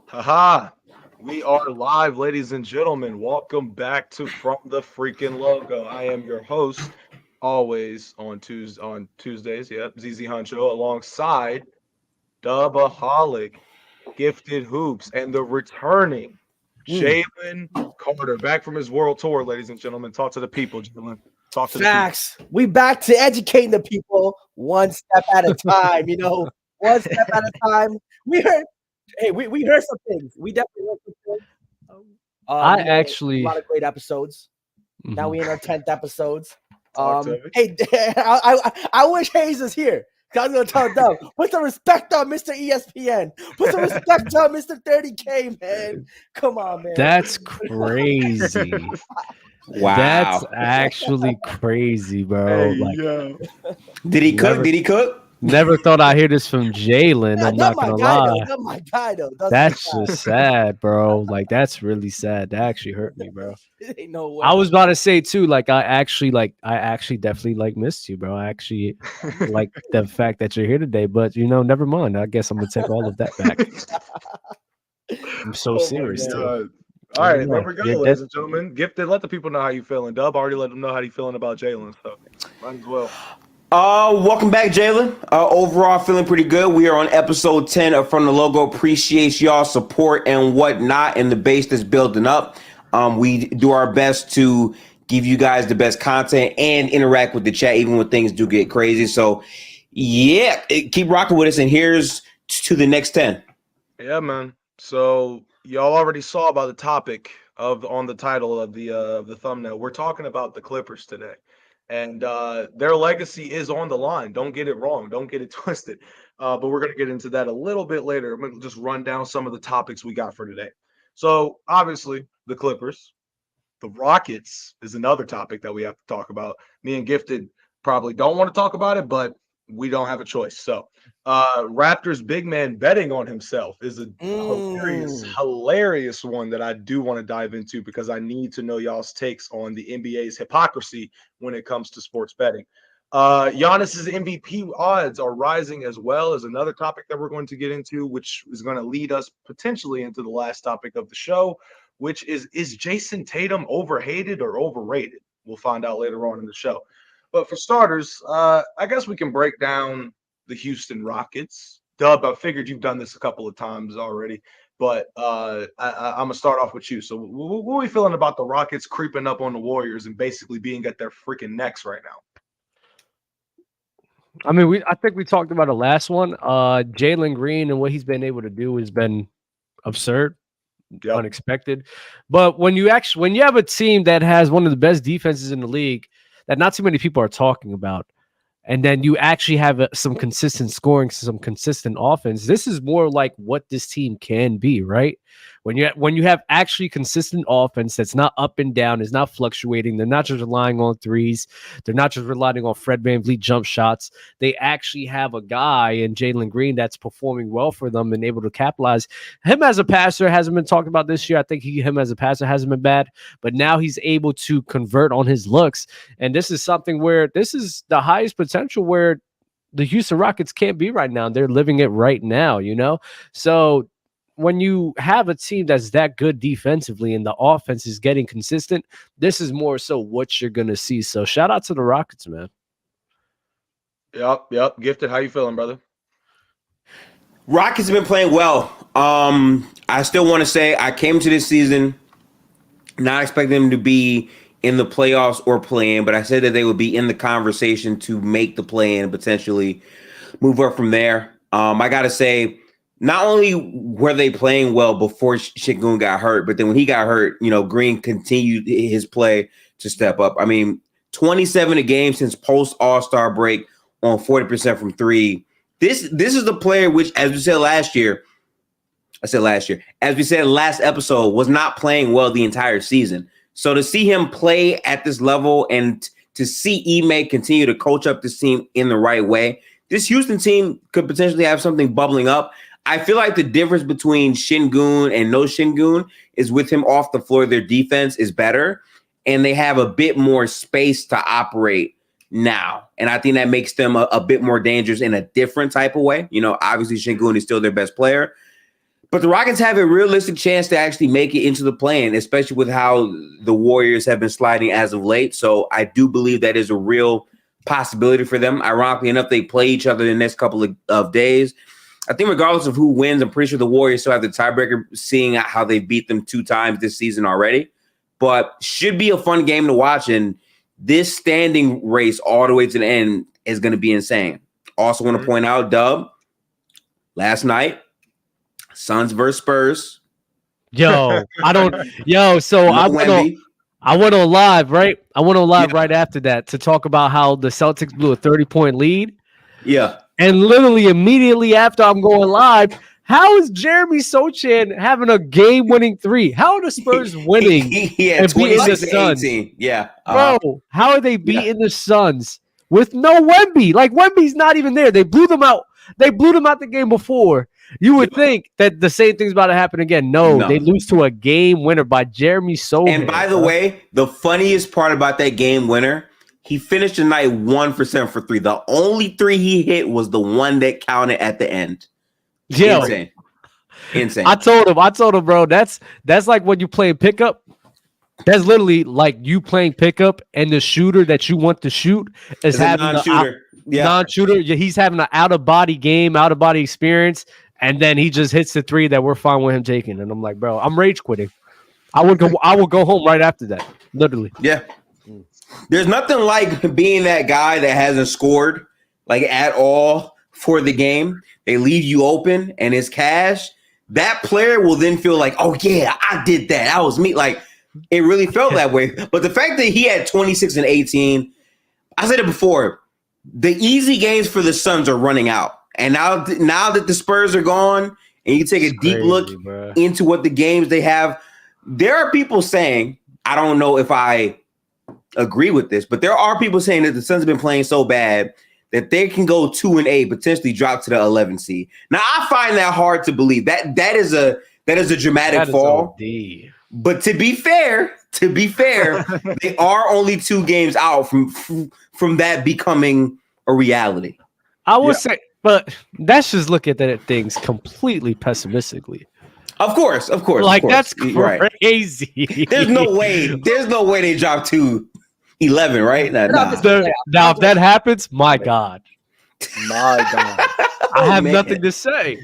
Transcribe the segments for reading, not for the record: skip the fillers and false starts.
Haha. We are live, ladies and gentlemen. Welcome back to From the Freaking Logo. I am your host, always on Tuesdays. Yep, ZZ Huncho, alongside Dubaholic, Gifted Hoops, and the returning Jalen Carter, back from his world tour, ladies and gentlemen. Talk to the people, Jalen. Talk to the people. Facts. We back to educating the people one step at a time. One step at a time. We heard. Hey, we heard some things. We definitely heard some things. I A actually, lot of great episodes. Now we in our 10th episodes. Talk to me. Hey, I wish Hayes was here. I was gonna tell them, put some respect on Mr. ESPN. Put some respect on Mr. 30K, man. Come on, man. that's crazy. Wow. That's actually crazy, bro. yo. Did he cook? Never- Did he cook? Never thought I'd hear this from Jalen. I'm not gonna lie. That's my guy, though. That's just sad, bro. Like that's really sad. That actually hurt me, bro. Ain't no way. I was about to say too, I actually definitely missed you, bro. I actually like the fact that you're here today, but never mind. I guess I'm gonna take all of that back. I'm so Oh my serious, too. God. All right, there we go, Yeah, ladies and gentlemen. Gifted, let the people know how you feeling. Dub already let them know how you feeling about Jalen, so might as well. Welcome back, Jalen. Overall, feeling pretty good. We are on episode 10 of From the Logo. Appreciate y'all support and whatnot, and the base that's building up. We do our best to give you guys the best content and interact with the chat, even when things do get crazy. So, yeah, keep rocking with us. And here's to the next 10. Yeah, man. So y'all already saw about the topic on the title of the thumbnail. We're talking about the Clippers today. And their legacy is on the line. Don't get it wrong. Don't get it twisted. But we're going to get into that a little bit later. I'm going to just run down some of the topics we got for today. So, obviously, the Clippers. The Rockets is another topic that we have to talk about. Me and Gifted probably don't want to talk about it, but we don't have a choice. So, Raptors big man betting on himself is a hilarious one that I do want to dive into because I need to know y'all's takes on the NBA's hypocrisy when it comes to sports betting. Giannis's MVP odds are rising as well as another topic that we're going to get into, which is going to lead us potentially into the last topic of the show, which is Jason Tatum overhated or overrated? We'll find out later on in the show. But for starters, I guess we can break down the Houston Rockets. Dub, I figured you've done this a couple of times already, but I'm going to start off with you. So what are we feeling about the Rockets creeping up on the Warriors and basically being at their freaking necks right now? I mean, I think we talked about the last one. Jalen Green and what he's been able to do has been absurd. Yep. Unexpected. But when you have a team that has one of the best defenses in the league that not too many people are talking about, and then you actually have some consistent scoring, some consistent offense, this is more like what this team can be, right? When you have actually consistent offense that's not up and down, is not fluctuating, they're not just relying on threes, they're not just relying on Fred VanVleet jump shots. They actually have a guy in Jalen Green that's performing well for them and able to capitalize. Him as a passer hasn't been talked about this year. I think him as a passer hasn't been bad, but now he's able to convert on his looks. And this is something where this is the highest potential where the Houston Rockets can't be right now. They're living it right now, So when you have a team that's that good defensively and the offense is getting consistent, this is more so what you're going to see. So shout out to the Rockets, man. Yep. Gifted, how you feeling, brother? Rockets have been playing well. I still want to say I came to this season not expecting them to be in the playoffs or play-in, but I said that they would be in the conversation to make the play-in and potentially move up from there. I got to say, not only were they playing well before Şengün got hurt, but then when he got hurt, Green continued his play to step up. I mean, 27 a game since post All-Star break on 40% from three. This is the player which, as we said last year, as we said last episode, was not playing well the entire season. So to see him play at this level and to see Ime continue to coach up this team in the right way, this Houston team could potentially have something bubbling up. I feel like the difference between Şengün and no Şengün is with him off the floor, their defense is better, and they have a bit more space to operate now. And I think that makes them a bit more dangerous in a different type of way. Obviously Şengün is still their best player. But the Rockets have a realistic chance to actually make it into the play-in, especially with how the Warriors have been sliding as of late. So I do believe that is a real possibility for them. Ironically enough, they play each other in the next couple of days. I think regardless of who wins, I'm pretty sure the Warriors still have the tiebreaker, seeing how they beat them 2 times this season already. But should be a fun game to watch. And this standing race all the way to the end is going to be insane. Also want to point out, Dub, last night, Suns versus Spurs. So I went on live, right? I went on live right after that to talk about how the Celtics blew a 30-point lead. Yeah. And literally immediately after I'm going live, how is Jeremy Sochan having a game-winning 3? How are the Spurs winning and beating the Suns? 18. Yeah. Bro, how are they beating the Suns with no Wemby? Like, Wemby's not even there. They blew them out. They blew them out the game before. You would think that the same thing's about to happen again. No, they lose to a game winner by Jeremy Sochan. And by the way, the funniest part about that game winner, he finished the night 1 for 7 for 3. The only 3 he hit was the one that counted at the end. Yeah. Insane. I told him, bro, that's like when you play pickup. That's literally like you playing pickup, and the shooter that you want to shoot is having a non-shooter. Non-shooter. Yeah, he's having an out-of-body game, out-of-body experience, and then he just hits the 3 that we're fine with him taking. And I'm like, bro, I'm rage quitting. I would go home right after that. Literally. Yeah. There's nothing like being that guy that hasn't scored like at all for the game. They leave you open and it's cash. That player will then feel like, oh yeah, I did that. That was me. Like it really felt that way. But the fact that he had 26 and 18, I said it before, the easy games for the Suns are running out. And now that the Spurs are gone and you take a deep look into what the games they have, there are people saying, I don't know if I agree with this, but there are people saying that the Suns have been playing so bad that they can go 2-8, potentially drop to the 11th seed. Now, I find that hard to believe. That is a dramatic fall. But to be fair, they are only 2 games out from that becoming a reality. I would say, but that's just look at that things completely pessimistically. Of course. Like that's crazy. Right. There's no way they drop to 11, right? Now, if that happens, my God. I have nothing to say.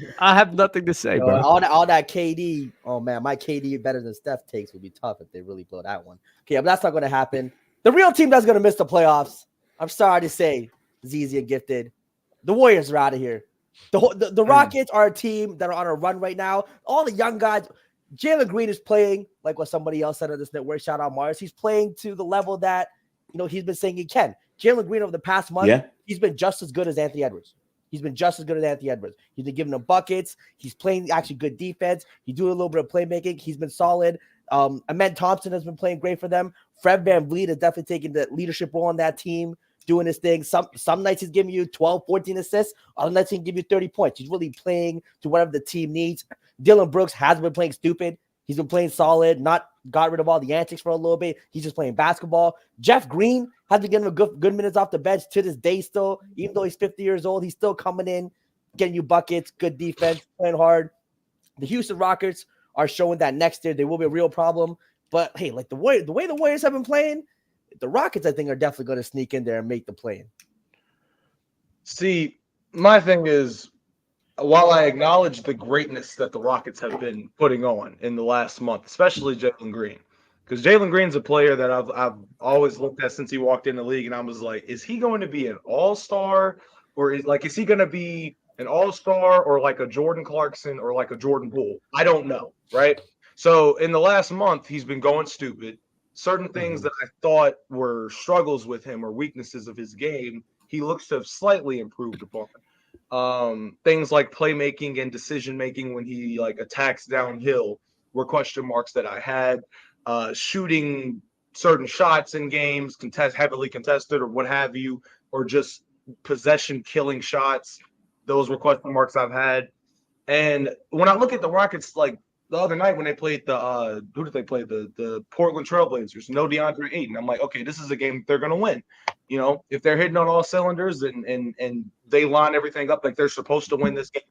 Bro. All that KD. Oh man, my KD better than Steph takes would be tough if they really blow that one. Okay, but that's not going to happen. The real team that's going to miss the playoffs. I'm sorry to say, ZZ and Gifted. The Warriors are out of here. The Rockets are a team that are on a run right now. All the young guys. Jalen Green is playing like what somebody else said on this network. Shout out Mars. He's playing to the level that he's been saying he can. Jalen Green over the past month, he's been just as good as Anthony Edwards. He's been giving them buckets. He's playing actually good defense. He's doing a little bit of playmaking. He's been solid. Ahmed Thompson has been playing great for them. Fred VanVleet has definitely taken the leadership role on that team, doing his thing. Some nights he's giving you 12, 14 assists. Other nights he can give you 30 points. He's really playing to whatever the team needs. Dylan Brooks hasn't been playing stupid. He's been playing solid, not got rid of all the antics for a little bit. He's just playing basketball. Jeff Green has been getting good minutes off the bench to this day still. Even though he's 50 years old, he's still coming in, getting you buckets, good defense, playing hard. The Houston Rockets are showing that next year they will be a real problem. But, hey, like the way the Warriors have been playing, the Rockets, I think, are definitely going to sneak in there and make the play-in. See, my thing is, while I acknowledge the greatness that the Rockets have been putting on in the last month, especially Jalen Green, because Jalen Green's a player that I've always looked at since he walked in the league, and I was like, is he going to be an all-star, or is he going to be an all-star, or like a Jordan Clarkson, or like a Jordan Poole? I don't know, right? So in the last month, he's been going stupid. Certain things that I thought were struggles with him or weaknesses of his game, he looks to have slightly improved upon. Things like playmaking and decision making when he attacks downhill were question marks that I had. Shooting certain shots in games, heavily contested or what have you, or just possession killing shots, those were question marks I've had. And when I look at the Rockets, like the other night when they played who did they play? The Portland Trailblazers, no DeAndre Ayton. I'm like, okay, this is a game they're gonna win. If they're hitting on all cylinders and they line everything up like they're supposed to win this game,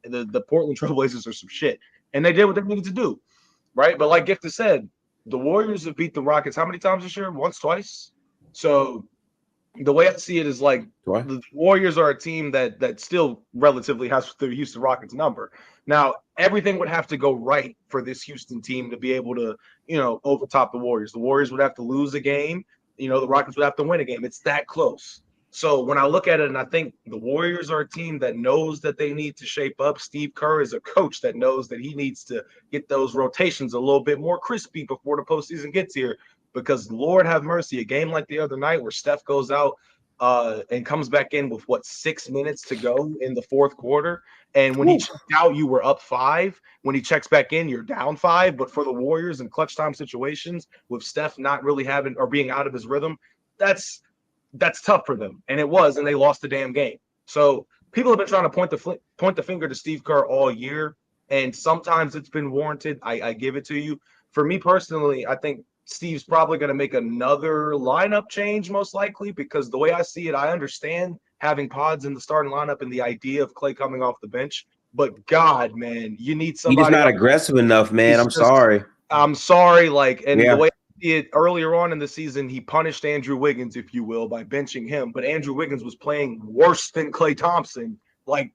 the Portland Trailblazers are some shit. and they did what they needed to do, right? But like Gifted said, the Warriors have beat the Rockets how many times this year? Once, twice. So the way I see it is like the Warriors are a team that still relatively has the Houston Rockets number. Now, everything would have to go right for this Houston team to be able to, overtop the Warriors. The Warriors would have to lose a game. The Rockets would have to win a game. It's that close. So when I look at it, and I think the Warriors are a team that knows that they need to shape up. Steve Kerr is a coach that knows that he needs to get those rotations a little bit more crispy before the postseason gets here. Because Lord have mercy, a game like the other night where Steph goes out and comes back in with 6 minutes to go in the fourth quarter. And when he checked out, you were up 5. When he checks back in, you're down 5. But for the Warriors in clutch time situations, with Steph not really having or being out of his rhythm, that's tough for them. And it was, and they lost the damn game. So people have been trying to point the finger to Steve Kerr all year. And sometimes it's been warranted. I give it to you. For me personally, I think Steve's probably going to make another lineup change, most likely, because the way I see it, I understand having Pods in the starting lineup and the idea of Klay coming off the bench. But God, man, you need somebody. He's not aggressive enough, man. I'm sorry. The way I see it earlier on in the season, he punished Andrew Wiggins, if you will, by benching him. But Andrew Wiggins was playing worse than Klay Thompson, like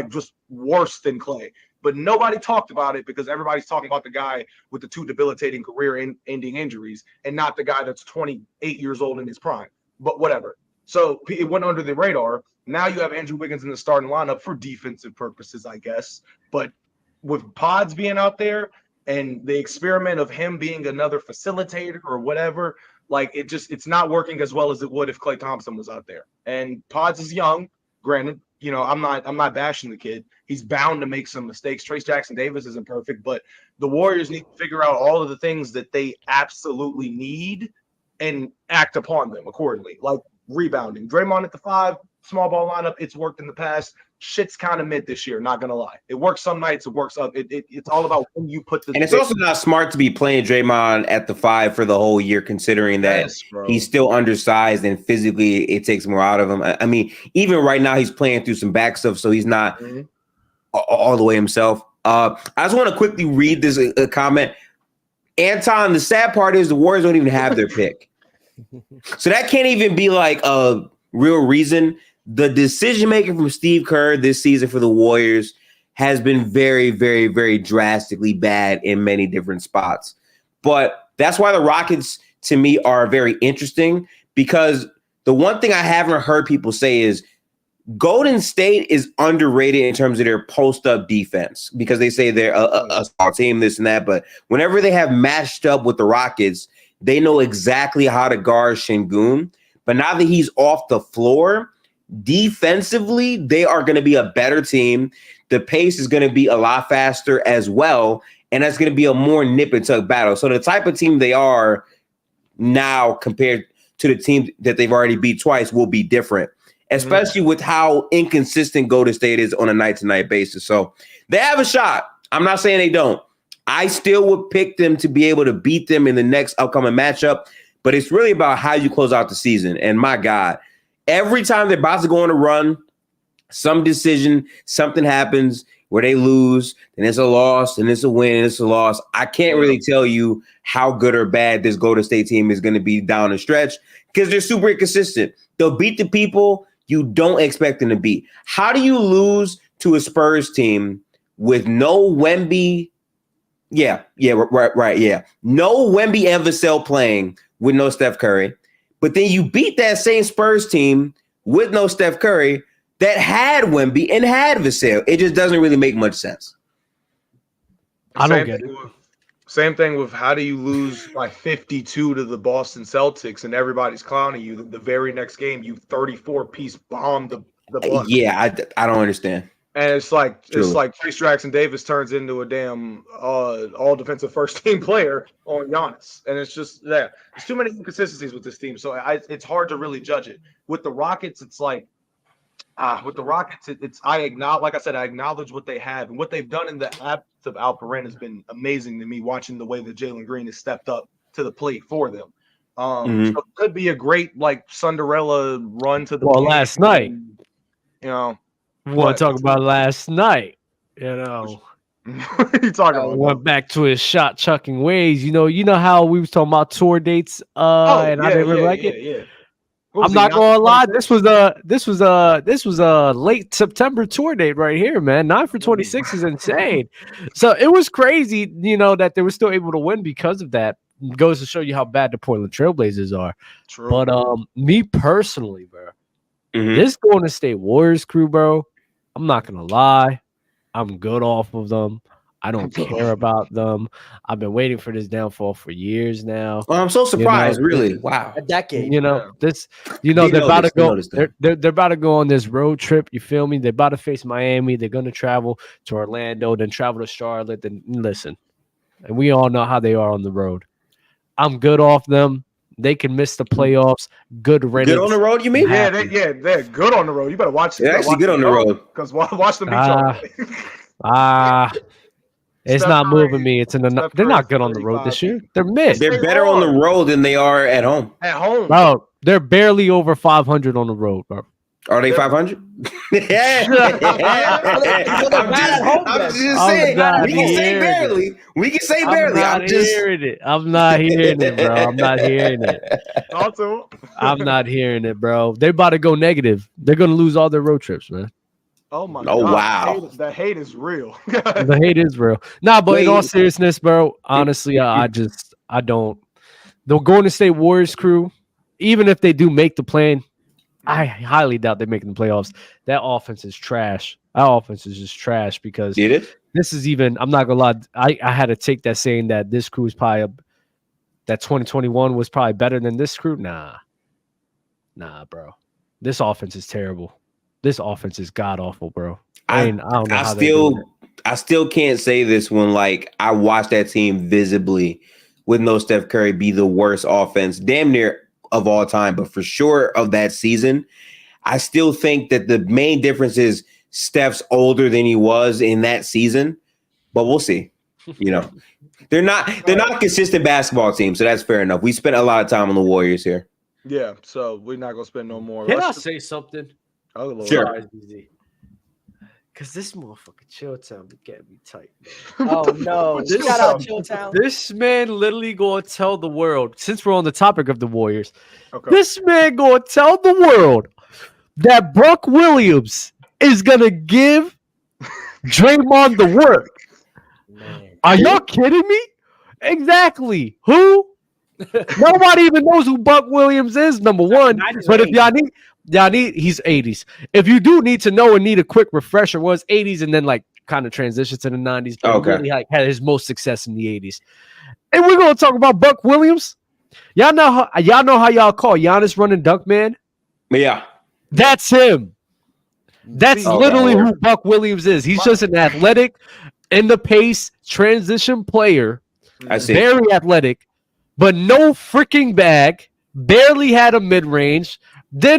just worse than Klay. But nobody talked about it because everybody's talking about the guy with the 2 debilitating career-ending injuries and not the guy that's 28 years old in his prime. But whatever. So it went under the radar. Now you have Andrew Wiggins in the starting lineup for defensive purposes, I guess. But with Pods being out there and the experiment of him being another facilitator or whatever, it's not working as well as it would if Klay Thompson was out there. And Pods is young, granted. I'm not bashing the kid. He's bound to make some mistakes. Trace Jackson Davis isn't perfect, but the Warriors need to figure out all of the things that they absolutely need and act upon them accordingly. Like rebounding. Draymond at the 5, small ball lineup. It's worked in the past. Shit's kind of mid this year, not gonna lie. It works some nights, it works up. It's all about when you put the. And it's also not smart to be playing Draymond at the 5 for the whole year, considering that he's still undersized and physically it takes more out of him. I mean, even right now he's playing through some back stuff, so he's not all the way himself. I just want to quickly read this comment. Anton, the sad part is the Warriors don't even have their pick, so that can't even be like a real reason. The decision making from Steve Kerr this season for the Warriors has been very, very, very drastically bad in many different spots. But that's why the Rockets, to me, are very interesting, because the one thing I haven't heard people say is Golden State is underrated in terms of their post-up defense, because they say they're a small team, this and that. But whenever they have matched up with the Rockets, they know exactly how to guard Şengün. But now that he's off the floor, defensively, they are going to be a better team. The pace is going to be a lot faster as well, and that's going to be a more nip and tuck battle. So the type of team they are now compared to the team that they've already beat twice will be different, especially with how inconsistent Golden State is on a night-to-night basis. So they have a shot. I'm not saying they don't. I still would pick them to be able to beat them in the next upcoming matchup, but it's really about how you close out the season. And my God, every time they're about to go on a run, some decision, something happens where they lose, and it's a loss, and it's a win, and it's a loss. I can't really tell you how good or bad this Golden State team is going to be down the stretch, because they're super inconsistent. They'll beat the people you don't expect them to beat. How do you lose to a Spurs team with no Wemby? Right. No Wemby and Vassell playing with no Steph Curry. But then you beat that same Spurs team with no Steph Curry that had Wemby and had Vassell. It just doesn't really make much sense. I don't get it. Same thing with how do you lose by 52 to the Boston Celtics and everybody's clowning you. The very next game, you 34-piece bombed the Bucks. Yeah, I don't understand. And it's like Trace Jackson Davis turns into a damn all defensive first team player on Giannis, and it's just there's too many inconsistencies with this team. So it's hard to really judge it. With the Rockets, it's like I acknowledge what they have and what they've done in the absence of Alperen has been amazing to me. Watching the way that Jalen Green has stepped up to the plate for them, so it could be a great Cinderella run to the. Well, last night, you know. We want to talk about last night, What are you talking about? Went back to his shot chucking ways. You know how we was talking about tour dates. Oh, And I didn't really like it. Yeah. I'm not gonna lie. This was a late September tour date right here, man. 9 for 26 is insane. So it was crazy, that they were still able to win because of that. It goes to show you how bad the Portland Trailblazers are. True. But me personally, bro, Mhm. this Golden State Warriors crew, bro, I'm not gonna lie. I'm good off of them. I don't care about them. I've been waiting for this downfall for years now. Well, I'm so surprised, really. Wow. A decade. They're about to go. They're about to go on this road trip. You feel me? They're about to face Miami. They're going to travel to Orlando, then travel to Charlotte. Then listen, and we all know how they are on the road. I'm good off them. They can miss the playoffs. Good riddance. Good on the road, you mean? Yeah, they're good on the road. You better watch. They're actually good on the road. Because watch them beat y'all. It's Steph not Curry- moving me. They're Curry not good on the road this year. They're mid. They're better on the road than they are at home. At home. Bro, they're barely over 500 on the road, bro. Are they 500? Yeah. I'm just saying. We can say barely. We can say barely. I'm not hearing it. I'm not hearing it, bro. I'm not hearing it. Talk to 'em. I'm not hearing it, bro. They're about to go negative. They're going to lose all their road trips, man. Oh my Oh, God. wow. The hate is real. The hate is real. Nah, but in all seriousness, bro, honestly, I don't. The Golden State Warriors crew, even if they do make the play, I highly doubt they're making the playoffs. That offense is trash. Our offense is just trash because this is even, I'm not going to lie, I had to take that saying that this crew is probably, that 2021 was probably better than this crew. Nah, bro. This offense is terrible. This offense is god awful, bro. I don't know. I still can't say this when I watched that team visibly with no Steph Curry be the worst offense, damn near of all time, but for sure of that season. I still think that the main difference is Steph's older than he was in that season, but we'll see. They're not a consistent basketball team, so that's fair enough. We spent a lot of time on the Warriors here. Yeah, so we're not gonna spend no more. Can I say something? Oh, Lord. Sure. Because this motherfucking Chill Town be getting me tight. Oh no! Shout out Chill Town. This man literally gonna tell the world, since we're on the topic of the Warriors, Okay. this man gonna tell the world that Buck Williams is gonna give Draymond the work. Man. Are y'all kidding me? Exactly. Who? Nobody even knows who Buck Williams is, number one. But if y'all need, he's 80s. If you do need to know and need a quick refresher, was 80s and then kind of transition to the 90s. But Okay. really had his most success in the 80s. And we're gonna talk about Buck Williams. Y'all know how y'all call Giannis running dunk man? Yeah. That's him. That's literally who Buck Williams is. He's just an athletic, in the pace transition player. I see. Very athletic, but no freaking bag. Barely had a mid range. They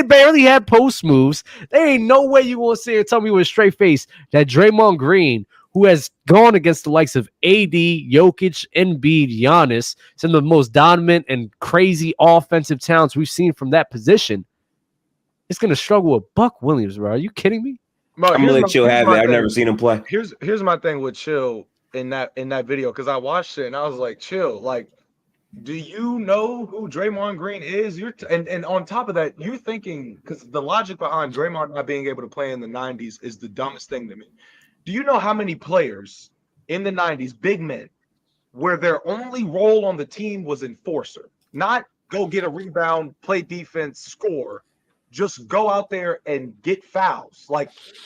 barely had post moves. There ain't no way you want to say and tell me with a straight face that Draymond Green, who has gone against the likes of AD, Jokic, Embiid, Giannis, some of the most dominant and crazy offensive talents we've seen from that position, is going to struggle with Buck Williams, bro. Are you kidding me? Mo, I'm gonna let Chill have it. I've never seen him play. Here's my thing with Chill in that video, because I watched it and I was like, Chill, do you know who Draymond Green is? And on top of that, you're thinking, because the logic behind Draymond not being able to play in the 90s is the dumbest thing to me. Do you know how many players in the 90s, big men, where their only role on the team was enforcer, not go get a rebound, play defense, score, just go out there and get fouls?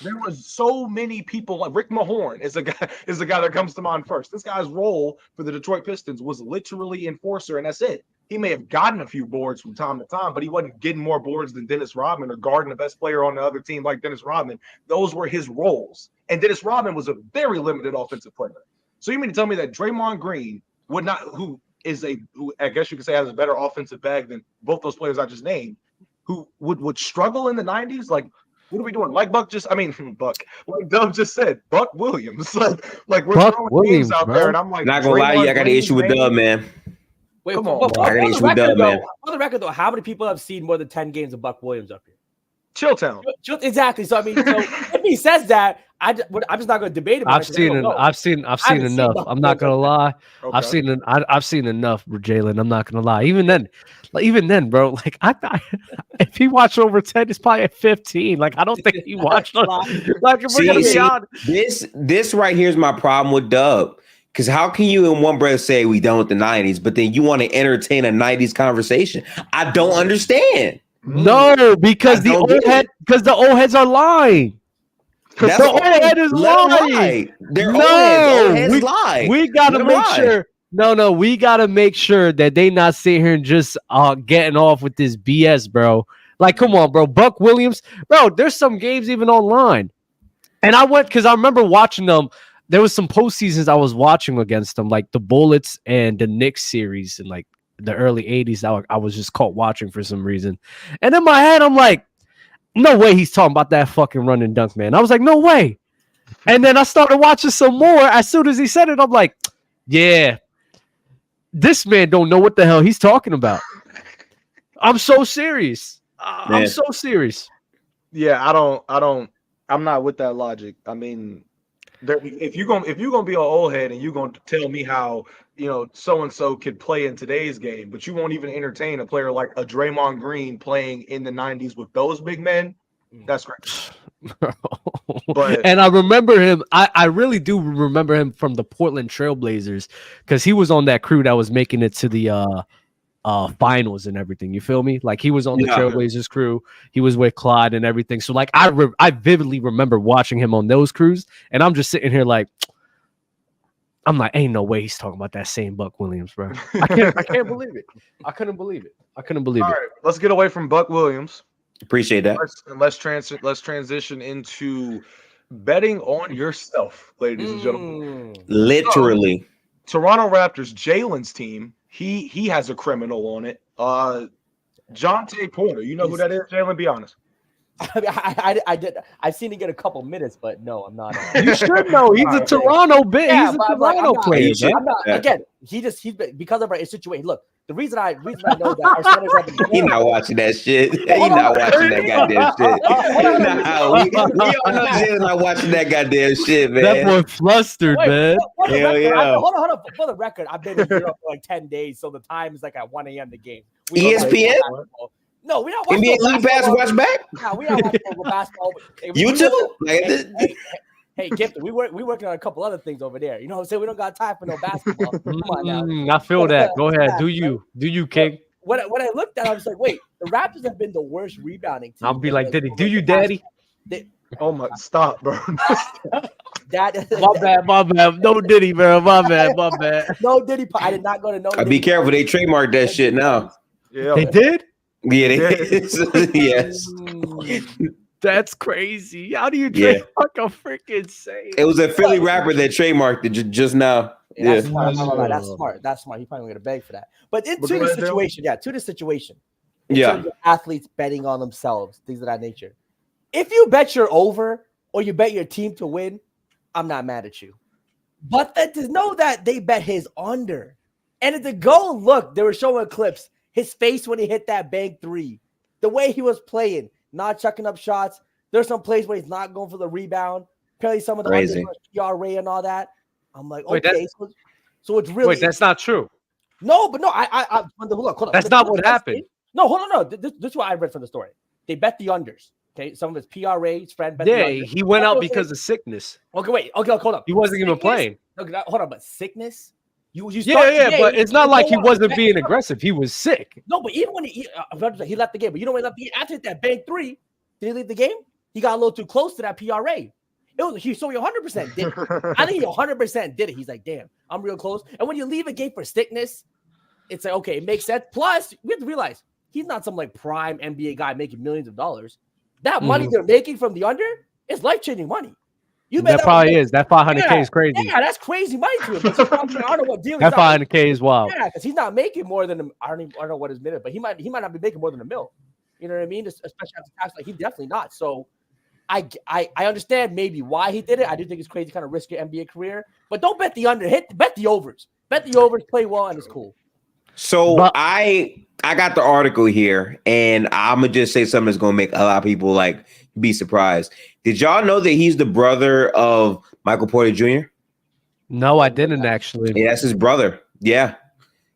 There was so many people. Rick Mahorn is a guy that comes to mind first. This guy's role for the Detroit Pistons was literally enforcer, and that's it. He may have gotten a few boards from time to time, but he wasn't getting more boards than Dennis Rodman or guarding the best player on the other team like Dennis Rodman. Those were his roles. And Dennis Rodman was a very limited offensive player. So you mean to tell me that Draymond Green who I guess you could say has a better offensive bag than both those players I just named, who would struggle in the 90s? What are we doing? Like Dub just said, Buck Williams. We're Buck throwing Williams, names out bro. there, and I'm like, Not gonna lie to you, I got an issue with Dub, man. Wait, Come on, on I got an issue with Dub, man. the record, though, how many people have seen more than 10 games of Buck Williams up here? Chilltown. Exactly. So I mean, so if he says that, I'm just not going to debate about I've it. 'cause I seen don't it. know. I've seen haven't seen enough. nothing I'm not gonna like lie. Okay. I've seen enough, Jalen. I'm not gonna lie. Even then, bro. Like if he watched over 10, it's probably at 15. Like I don't think he watched. Like if we're gonna be honest, this right here is my problem with Dub. Because how can you in one breath say we done with the 90s, but then you want to entertain a 90s conversation? I don't understand. no, because the old heads are lying. That's The old head is lying. They're old heads lie. We gotta make sure. No, we gotta make sure that they not sitting here and just getting off with this BS, bro. Like, come on, bro. Buck Williams, bro. There's some games even online, and I went because I remember watching them. There was some postseasons I was watching against them, like the Bullets and the Knicks series in like the early 80s. I was just caught watching for some reason. And in my head, I'm like, no way he's talking about that fucking run and dunk, man. I was like, no way. And then I started watching some more. As soon as he said it, I'm like, yeah, this man don't know what the hell he's talking about. I'm so serious. I'm so serious. Yeah, I'm not with that logic. I mean, if you're gonna be an old head and you're gonna tell me how so and so could play in today's game, but you won't even entertain a player like a Draymond Green playing in the 90s with those big men, that's great. And I remember him. I really do remember him from the Portland Trailblazers because he was on that crew that was making it to the finals and everything. You feel me? Like he was on the Trailblazers crew. He was with Clyde and everything. So like I vividly remember watching him on those crews, and I'm just sitting here like, I'm like, ain't no way he's talking about that same Buck Williams, bro. I can't believe it. I couldn't believe it. All right, let's get away from Buck Williams. Appreciate that. Let's transition into betting on yourself, ladies and gentlemen. Literally. Toronto Raptors, Jalen's team. He has a criminal on it. Jontay Porter. You know who that is, Jalen? Be honest. I did. I've seen him get a couple minutes, but no, I'm not. You should know. He's a Toronto bit. Yeah, he's a Toronto player. Again, he's because of our situation. Look, the reason I know that our centers have been He's not watching that shit. He's not watching that goddamn shit. We all know Jalen's not watching that goddamn shit, man. That boy flustered, man. Hell yeah. Hold on. For the record, I've been in Europe for like 10 days, so the time is like at 1 a.m. the game. ESPN? No, we don't watch NBA League Pass watch back? No, we don't watch basketball. YouTube? Hey, Gifted, we working on a couple other things over there. You know what I'm saying? We don't got time for no basketball. Come on now. I feel that. Go ahead. Do you, King? When I looked at it, I was like, wait, the Raptors have been the worst rebounding team. I'll be like, Diddy, do you, daddy? Oh my, stop, bro. My bad. No Diddy, bro. My bad. No Diddy. I did not go to no Diddy. Be careful. They trademarked that shit now. Yeah. They did? Yeah, they did. Yes. That's crazy. How do you trademark a freaking say? It was a Philly rapper that trademarked it just now. Yeah. That's smart. That's smart. He probably gonna beg for that. But to the situation. Athletes betting on themselves, things of that nature. If you bet your over or you bet your team to win, I'm not mad at you. But to know that they bet his under. And to go look, they were showing clips. His face when he hit that bank three, the way he was playing, not chucking up shots. There's some plays where he's not going for the rebound. Apparently, some of the PRA and all that. I'm like, okay, so it's really. Wait, that's not true. No, but no, I hold on. That's not what happened. No, hold on, no. This is what I read from the story. They bet the unders. Okay, some of his PRA, his friend bet the unders. He went out because of sickness. Okay, hold up. He wasn't even playing. Okay, hold on, but sickness. You but it's not like he wasn't being aggressive. He was sick. No, but even when he left the game, but you know when he left the game after that bank three, did he leave the game? He got a little too close to that PRA. He 100% did it. I think he 100% did it. He's like, damn, I'm real close. And when you leave a game for sickness, it's like, okay, it makes sense. Plus, we have to realize he's not some like prime NBA guy making millions of dollars. That money they're making from the under is life-changing money. That probably is. That 500K is crazy. Yeah, that's crazy money to him. I don't know what deal. That 500K is wild. Yeah, because he's not making more than I don't know what his minute, but he might not be making more than $1 million. You know what I mean? Especially after tax, like he's definitely not. So I understand maybe why he did it. I do think it's crazy, kind of risk your NBA career, but don't bet the under. Bet the overs. Bet the overs. Play well, and it's cool. So But I got the article here, and I'm gonna just say something that's gonna make a lot of people like be surprised. Did y'all know that he's the brother of Michael Porter Jr.? no, I didn't actually. Yeah, that's his brother. Yeah,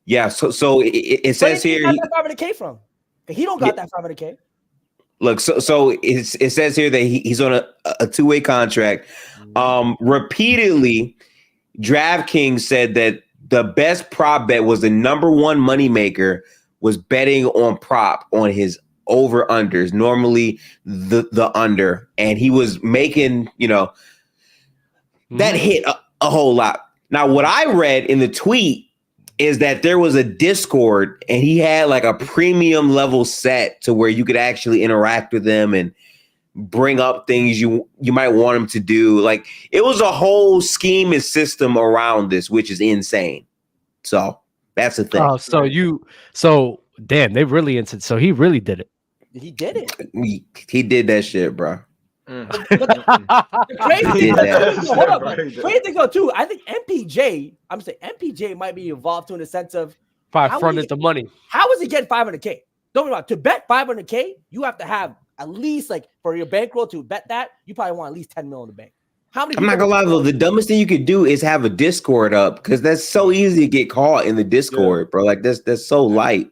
yeah. So it Where says did he here. got that 500K from? He don't got that 500K. Look, so it says here that he's on a two-way contract. Repeatedly, DraftKings said that the best prop bet was the number one moneymaker was betting on prop on his over-unders, normally the under. And he was making, that hit a whole lot. Now, what I read in the tweet is that there was a Discord and he had like a premium level set to where you could actually interact with them and bring up things you might want him to do. Like it was a whole scheme and system around this, which is insane. So that's the thing. Oh, so damn, they really into. So he really did it. He did it. He did that shit, bro. The crazy Did that. hold up. Crazy thing though too. I think MPJ might be involved too in the sense of Probably fronted the money. how is he getting 500K? Don't get me wrong. To bet 500K, you have to have at least like for your bankroll to bet that you probably want at least 10 mil in the bank. How many? I'm not gonna lie though, the dumbest thing you could do is have a Discord up because that's so easy to get caught in the Discord, bro. Like that's so light.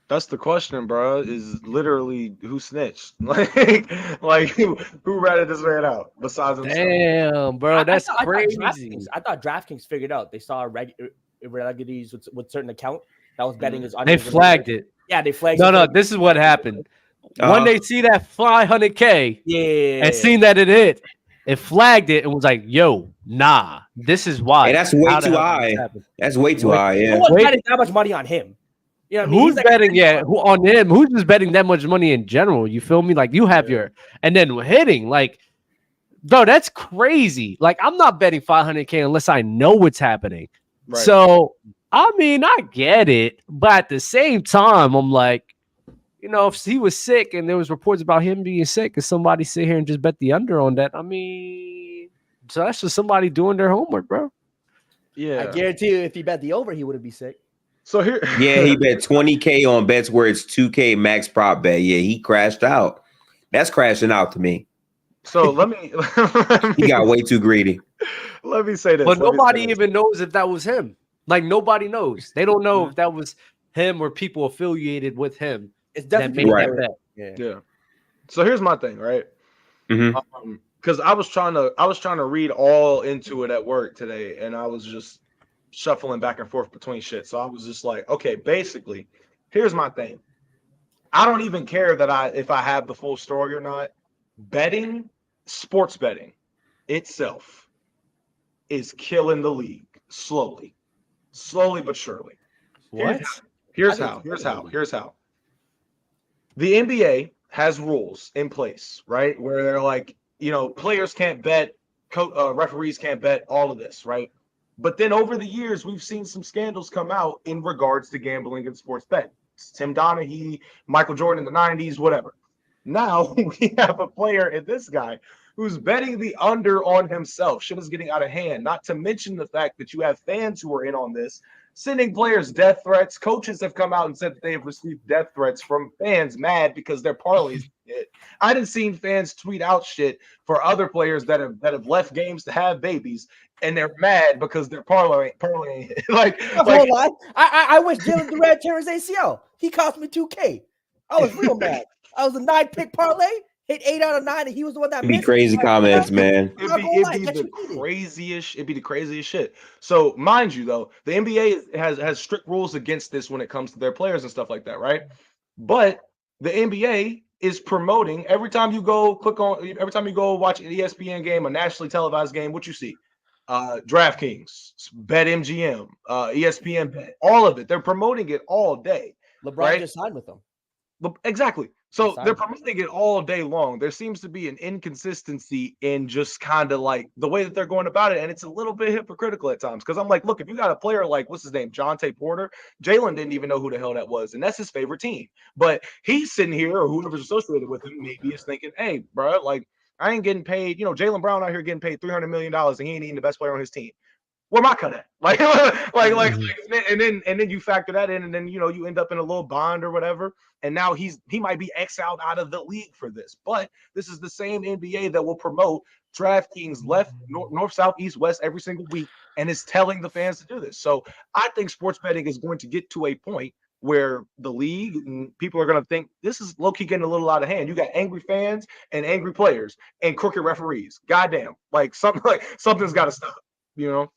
That's the question, bro. Is literally who snitched? like who ratted this man out besides himself? Damn, bro, that's crazy. I thought DraftKings figured out. They saw irregularities with certain account that was betting his. They flagged it. Yeah, they flagged. No, this is what happened. When they see that 500K, and seen that it hit, it flagged it and was like, "Yo, nah, this is why." Hey, that's way too high. That's way too high. Yeah. Who was betting that much money on him? You know what I mean? Who's betting? Yeah, who on him? Who's just betting that much money in general? You feel me? Like you have your, and then hitting, like, bro, that's crazy. Like I'm not betting 500K unless I know what's happening. Right. So I mean, I get it, but at the same time, I'm like, if he was sick and there was reports about him being sick, and somebody sit here and just bet the under on that, I mean, so that's just somebody doing their homework, bro. Yeah, I guarantee you, if he bet the over, he wouldn't be sick. So here, yeah, he bet 20K on bets where it's 2K max prop bet. Yeah, he crashed out. That's crashing out to me. So let me he got way too greedy. Let me say this. But nobody even knows if that was him. Like nobody knows. They don't know if that was him or people affiliated with him. It's definitely right. Yeah. So here's my thing, right? Because I was trying to read all into it at work today, and I was just shuffling back and forth between shit. So I was just like, okay, basically, here's my thing. I don't even care if I have the full story or not. Betting, sports betting itself is killing the league slowly but surely. What? Here's how. The NBA has rules in place, right? Where they're like, players can't bet, referees can't bet, all of this, right? But then over the years, we've seen some scandals come out in regards to gambling and sports betting. Tim Donaghy, Michael Jordan in the 90s, whatever. Now we have a player in this guy who's betting the under on himself. Shit is getting out of hand, not to mention the fact that you have fans who are in on this, sending players death threats. Coaches have come out and said that they have received death threats from fans mad because their parlays hit. I done seen fans tweet out shit for other players that have left games to have babies, and they're mad because their parlay hit. I wish Jalen Green tear his ACL. He cost me 2K. I was real mad. I was a 9-pick parlay, hit 8 out of 9, and he was the one that missed. Crazy comments, man. It'd be the craziest shit. So mind you, though, the NBA has strict rules against this when it comes to their players and stuff like that, right? But the NBA is promoting every time you go watch an ESPN game, a nationally televised game, what you see. DraftKings, BetMGM, ESPN Bet, all of it. They're promoting it all day. LeBron just signed with them. Exactly. So they're promoting it all day long. There seems to be an inconsistency in just kind of like the way that they're going about it. And it's a little bit hypocritical at times. Because I'm like, look, if you got a player like, what's his name? Jontay Porter. Jalen didn't even know who the hell that was. And that's his favorite team. But he's sitting here, or whoever's associated with him, maybe is thinking, hey, bro, like, I ain't getting paid. Jalen Brown out here getting paid $300 million, and he ain't even the best player on his team. where my cut at? And then you factor that in, and then you end up in a little bond or whatever. And now he might be exiled out of the league for this. But this is the same NBA that will promote DraftKings left, north, south, east, west every single week, and is telling the fans to do this. So I think sports betting is going to get to a point where the league and people are going to think this is low-key getting a little out of hand. You got angry fans and angry players and crooked referees. Goddamn, something's got to stop.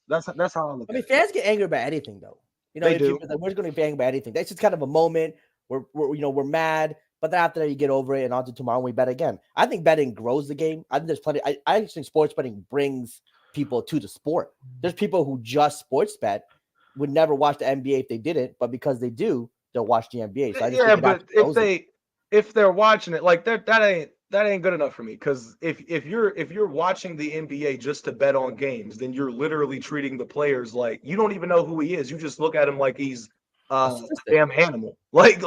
That's how I look. I mean, fans get angry about anything, though. They do. We're going to be angry about anything. That's just kind of a moment. We're mad, but then after that, you get over it, and on to tomorrow we bet again. I think betting grows the game. I think there's plenty. I think sports betting brings people to the sport. There's people who just sports bet would never watch the NBA if they didn't, but because they do, they'll watch the NBA. So I just but if they're watching it, like that ain't good enough for me. Because if you're watching the NBA just to bet on games, then you're literally treating the players like you don't even know who he is. You just look at him like he's a damn animal. Like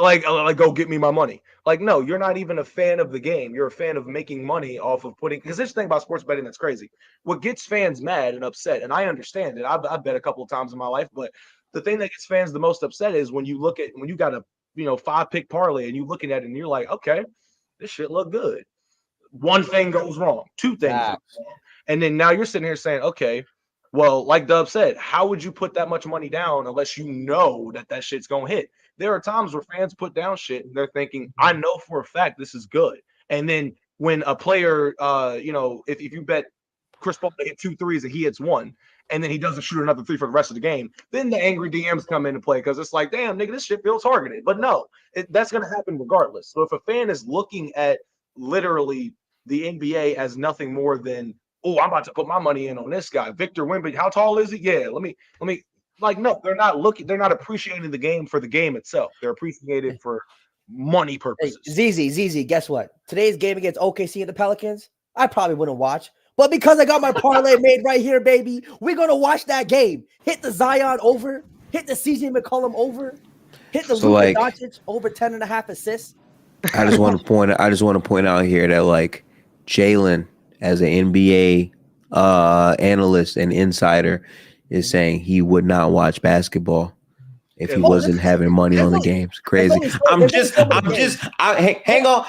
go get me my money. Like, no, you're not even a fan of the game. You're a fan of making money off of putting. Because this thing about sports betting that's crazy. What gets fans mad and upset, and I understand it. I've bet a couple of times in my life, but the thing that gets fans the most upset is when you got a 5-pick parlay and you're looking at it and you're like, okay, this shit look good. One thing goes wrong, two things go wrong, and then now you're sitting here saying, okay, well, like Dub said, how would you put that much money down unless you know that shit's gonna hit? There are times where fans put down shit and they're thinking, I know for a fact this is good. And then when a player, if you bet Chris Paul to hit 2 threes and he hits 1, and then he doesn't shoot another 3 for the rest of the game, then the angry DMs come into play because it's like, damn, nigga, this shit feels targeted. But no, that's gonna happen regardless. So if a fan is looking at literally the NBA as nothing more than, oh, I'm about to put my money in on this guy, Victor Wembanyama. How tall is he? Yeah, let me. Like, no, they're not appreciating the game for the game itself. They're appreciating it for money purposes. Hey, ZZ, guess what? Today's game against OKC and the Pelicans, I probably wouldn't watch. But because I got my parlay made right here, baby, we're gonna watch that game. Hit the Zion over, hit the CJ McCollum over, hit the Luka Doncic over 10.5 assists. I just want to point out here that like Jalen, as an NBA analyst and insider, is saying he would not watch basketball if he wasn't having money on the games. Crazy. Hang on.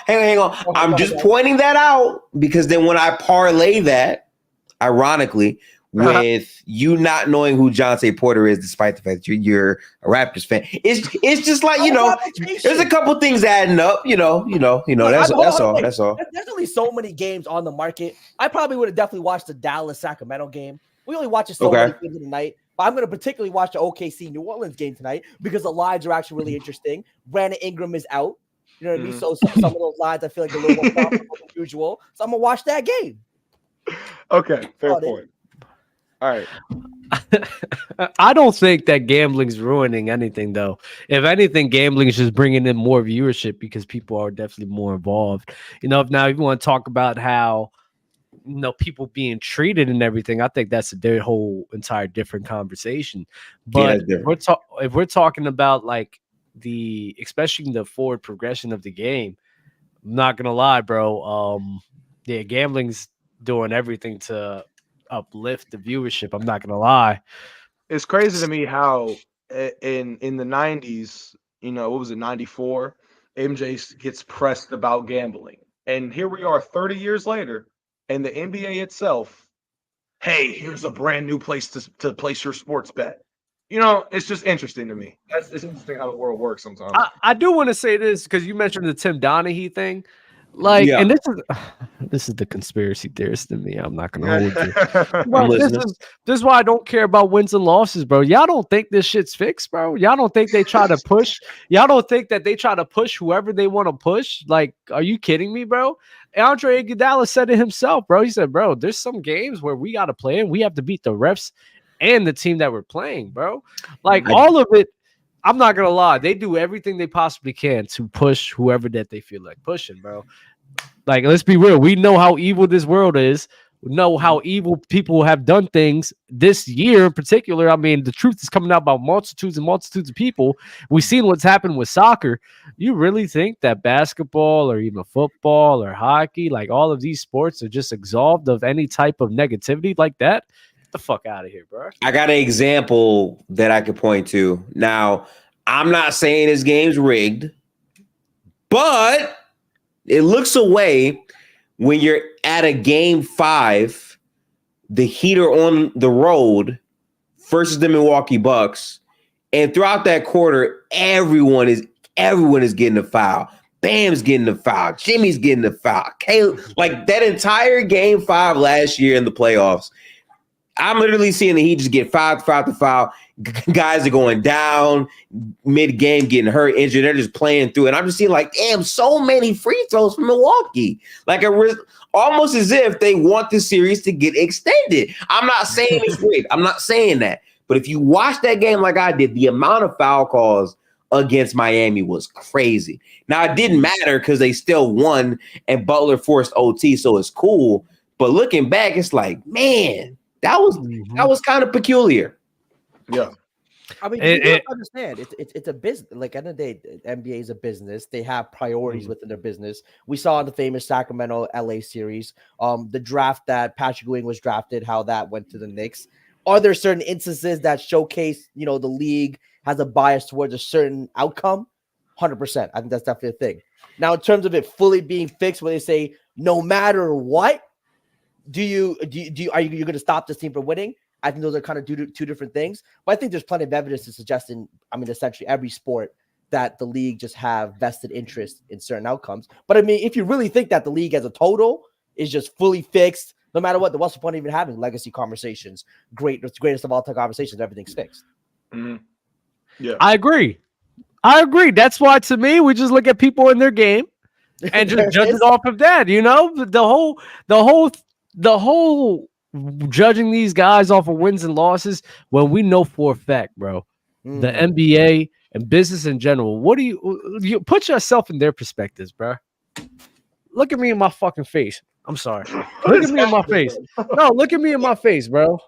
I'm just pointing that out because then when I parlay that, ironically, with you not knowing who Jontay Porter is, despite the fact that you're a Raptors fan, it's just like, there's a couple things adding up, that's all. There's only so many games on the market. I probably would have definitely watched the Dallas-Sacramento game. We only watch it so many games in the night, but I'm going to particularly watch the OKC New Orleans game tonight because the lines are actually really interesting. Brandon Ingram is out. You know what I mean? So some of those lines I feel like a little more profitable than usual. So I'm going to watch that game. Okay, fair point. All right. I don't think that gambling's ruining anything, though. If anything, gambling is just bringing in more viewership because people are definitely more involved. If you want to talk about how, people being treated and everything, I think that's a whole entire different conversation. But if we're talking about like especially the forward progression of the game, I'm not gonna lie, bro. Gambling's doing everything to uplift the viewership. I'm not gonna lie. It's crazy to me how in the 90s, what was it, 94, MJ gets pressed about gambling, and here we are 30 years later, and the NBA itself, hey, here's a brand new place to place your sports bet. It's just interesting to me. It's interesting how the world works sometimes. I do want to say this because you mentioned the Tim Donaghy thing. And this is the conspiracy theorist in me. I'm not gonna hold you. Well, this is why I don't care about wins and losses, bro. Y'all don't think this shit's fixed, bro? Y'all don't think they try to push? Y'all don't think that they try to push whoever they want to push? Like, are you kidding me, bro? Andre Iguodala said it himself, bro. He said, bro, there's some games where we got to play and we have to beat the refs and the team that we're playing, bro. Like all of it. I'm not gonna lie, they do everything they possibly can to push whoever that they feel like pushing, bro. Like, let's be real. We know how evil this world is. We know how evil people have done things this year in particular. I mean, the truth is coming out about multitudes and multitudes of people. We've seen what's happened with soccer. You really think that basketball or even football or hockey, like all of these sports, are just absolved of any type of negativity like that? the fuck out of here, bro. I got an example that I could point to. Now, I'm not saying this game's rigged, but it looks away when you're at a game 5, the Heat are on the road versus the Milwaukee Bucks, and throughout that quarter, everyone is getting a foul. Bam's getting a foul. Jimmy's getting a foul. Like that entire game 5 last year in the playoffs, I'm literally seeing the Heat just get foul to foul. Guys are going down mid-game, getting hurt, injured. They're just playing through. And I'm just seeing like, damn, so many free throws from Milwaukee. Like almost as if they want the series to get extended. I'm not saying it's rigged. I'm not saying that. But if you watch that game like I did, the amount of foul calls against Miami was crazy. Now, it didn't matter because they still won and Butler forced OT, so it's cool. But looking back, it's like, man, that was kind of peculiar. Yeah. I mean, you don't understand. It's a business. Like, at the end of the day, the NBA is a business. They have priorities within their business. We saw in the famous Sacramento LA series, the draft that Patrick Ewing was drafted, how that went to the Knicks. Are there certain instances that showcase, the league has a bias towards a certain outcome? 100%. I think that's definitely a thing. Now, in terms of it fully being fixed, where they say no matter what, are you going to stop this team from winning? I think those are kind of two different things. But I think there's plenty of evidence to suggest essentially every sport that the league just have vested interest in certain outcomes. But I mean, if you really think that the league as a total is just fully fixed, no matter what, what's the point of even having legacy conversations? Greatest of all time conversations, everything's fixed. Mm-hmm. Yeah, I agree. That's why, to me, we just look at people in their game and just judge it off of that. The whole judging these guys off of wins and losses, when we know for a fact, bro, the NBA and business in general, what do you put yourself in their perspectives, bro? Look at me in my fucking face. I'm sorry. Look at me in my face. No, look at me in my face, bro.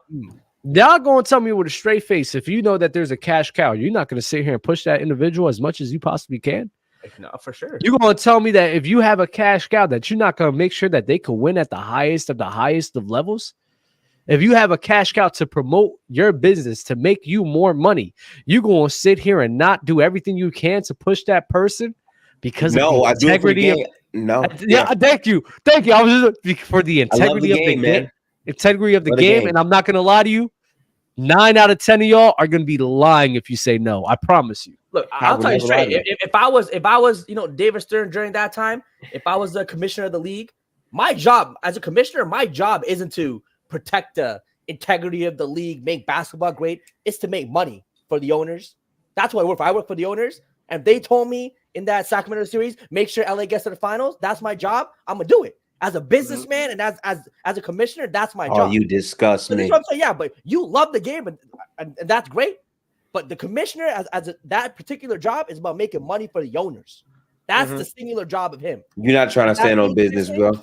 Y'all gonna tell me with a straight face, if you know that there's a cash cow, you're not gonna sit here and push that individual as much as you possibly can. No, for sure. You're gonna tell me that if you have a cash cow, that you're not gonna make sure that they could win at the highest of levels. If you have a cash cow to promote your business, to make you more money, you're gonna sit here and not do everything you can to push that person because of the integrity of. No. Yeah, thank you. I was just for the integrity of the game, integrity of the game, and I'm not gonna lie to you. 9 out of 10 of y'all are gonna be lying if you say no. I promise you. Look, I'll tell you straight. If I was, David Stern during that time, if I was the commissioner of the league, my job as a commissioner, my job isn't to protect the integrity of the league, make basketball great. It's to make money for the owners. That's what I work for. I work for the owners. And they told me in that Sacramento series, make sure LA gets to the finals. That's my job. I'm gonna do it. As a businessman and as a commissioner, that's my job. Oh, you disgust me. That's what I'm saying. Yeah, but you love the game and that's great. But the commissioner, that particular job, is about making money for the owners. That's the singular job of him. You're not trying to stand on business, bro.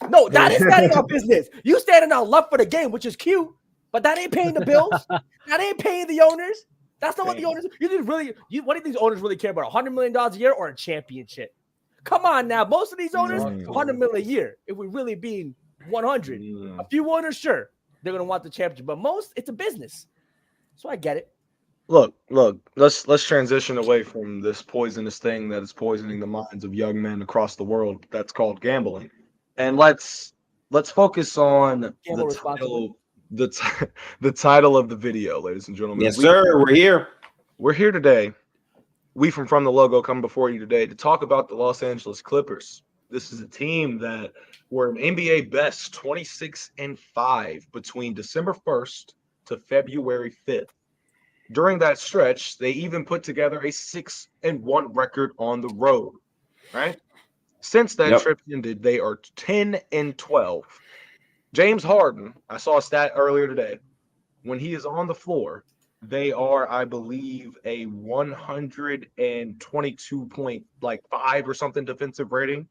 No, that is standing on business. You standing on love for the game, which is cute, but that ain't paying the bills. That ain't paying the owners. That's not what the owners. What do these owners really care about? $100 million a year or a championship? Come on now. Most of these owners, $100 million a year. If we really being 100, a few owners, sure, they're gonna want the championship, but most, it's a business. So I get it. Look. Let's transition away from this poisonous thing that is poisoning the minds of young men across the world. That's called gambling, and let's focus on the title of the video, ladies and gentlemen. Yes, sir. We're here. We're here today. We from the logo come before you today to talk about the Los Angeles Clippers. This is a team that were an NBA best 26-5 between December 1st to February 5th. During that stretch, they even put together a 6-1 record on the road, right? Since that trip ended, they are 10-12. James Harden, I saw a stat earlier today. When he is on the floor, they are, I believe, a 122.5 or something defensive rating.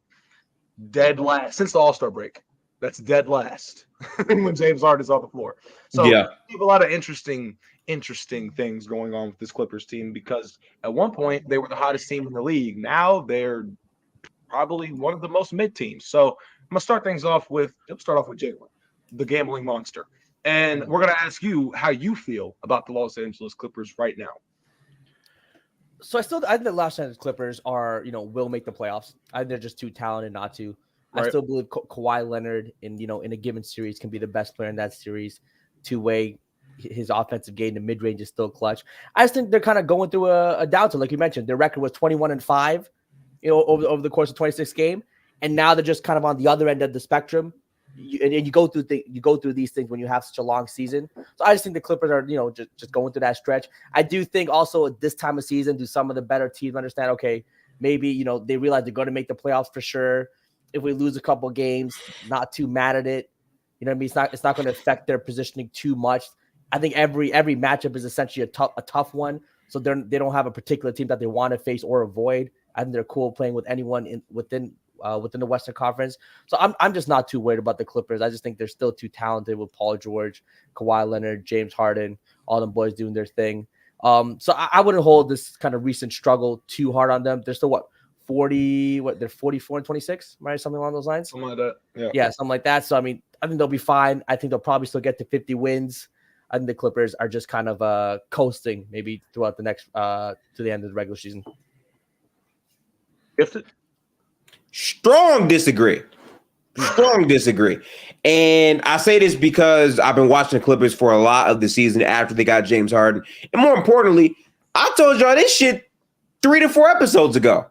Dead last since the All-Star break. That's dead last when James Harden is on the floor. So we have a lot of interesting things going on with this Clippers team, because at one point they were the hottest team in the league. Now they're probably one of the most mid teams. So I'm gonna start off with Jalen, the gambling monster. And we're going to ask you how you feel about the Los Angeles Clippers right now. So I think the Los Angeles Clippers are, will make the playoffs. I think they're just too talented not to. Right. I still believe Kawhi Leonard in a given series can be the best player in that series. Two-way, his offensive game, the mid-range is still clutch. I just think they're kind of going through a downturn. Like you mentioned, their record was 21-5, over the course of 26 games. And now they're just kind of on the other end of the spectrum. And you go through these things when you have such a long season. So I just think the Clippers are, just going through that stretch. I do think also at this time of season, do some of the better teams understand, okay, maybe, they realize they're going to make the playoffs for sure. If we lose a couple of games, not too mad at it. You know what I mean? It's not going to affect their positioning too much. I think every matchup is essentially a tough one. So they don't have a particular team that they want to face or avoid. I think they're cool playing with anyone within the Western Conference. So I'm just not too worried about the Clippers. I just think they're still too talented with Paul George, Kawhi Leonard, James Harden, all them boys doing their thing. So I wouldn't hold this kind of recent struggle too hard on them. They're still they're 44-26, right? Something along those lines. Something like that. Yeah, something like that. So I think they'll be fine. I think they'll probably still get to 50 wins. I think the Clippers are just kind of coasting maybe throughout the next to the end of the regular season. Gifted? Strong disagree. And I say this because I've been watching the Clippers for a lot of the season after they got James Harden. And more importantly, I told y'all this shit 3 to 4 episodes ago.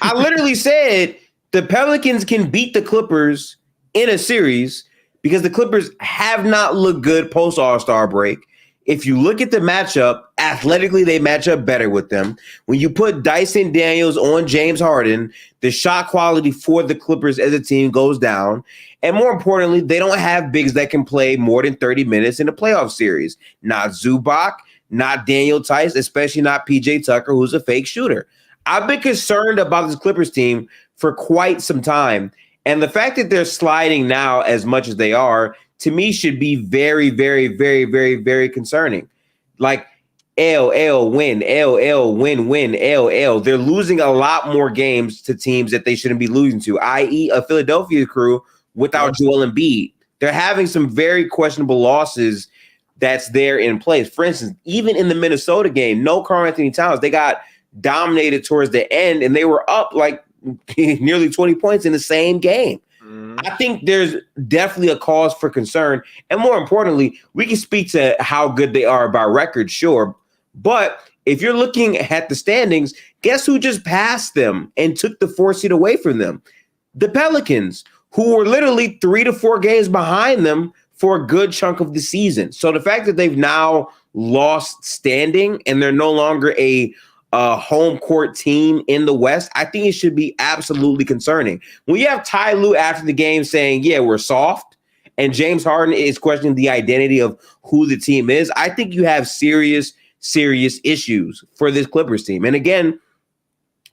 I literally said the Pelicans can beat the Clippers in a series because the Clippers have not looked good post All-Star break. If you look at the matchup, athletically, they match up better with them. When you put Dyson Daniels on James Harden, the shot quality for the Clippers as a team goes down. And more importantly, they don't have bigs that can play more than 30 minutes in a playoff series. Not Zubac, not Daniel Tice, especially not PJ Tucker, who's a fake shooter. I've been concerned about this Clippers team for quite some time. And the fact that they're sliding now as much as they are, to me, should be very, very, very, very, very concerning. Like LL win, LL win, win, LL. They're losing a lot more games to teams that they shouldn't be losing to, i.e. a Philadelphia crew without Joel Embiid. They're having some very questionable losses that's there in place. For instance, even in the Minnesota game, no Karl-Anthony Towns, they got dominated towards the end and they were up like nearly 20 points in the same game. I think there's definitely a cause for concern. And more importantly, we can speak to how good they are by record, sure. But if you're looking at the standings, guess who just passed them and took the 4 seed away from them? The Pelicans, who were literally 3 to 4 games behind them for a good chunk of the season. So the fact that they've now lost standing and they're no longer a home court team in the West, I think it should be absolutely concerning. When you have Ty Lue after the game saying, yeah, we're soft, and James Harden is questioning the identity of who the team is, I think you have serious issues for this Clippers team. And again,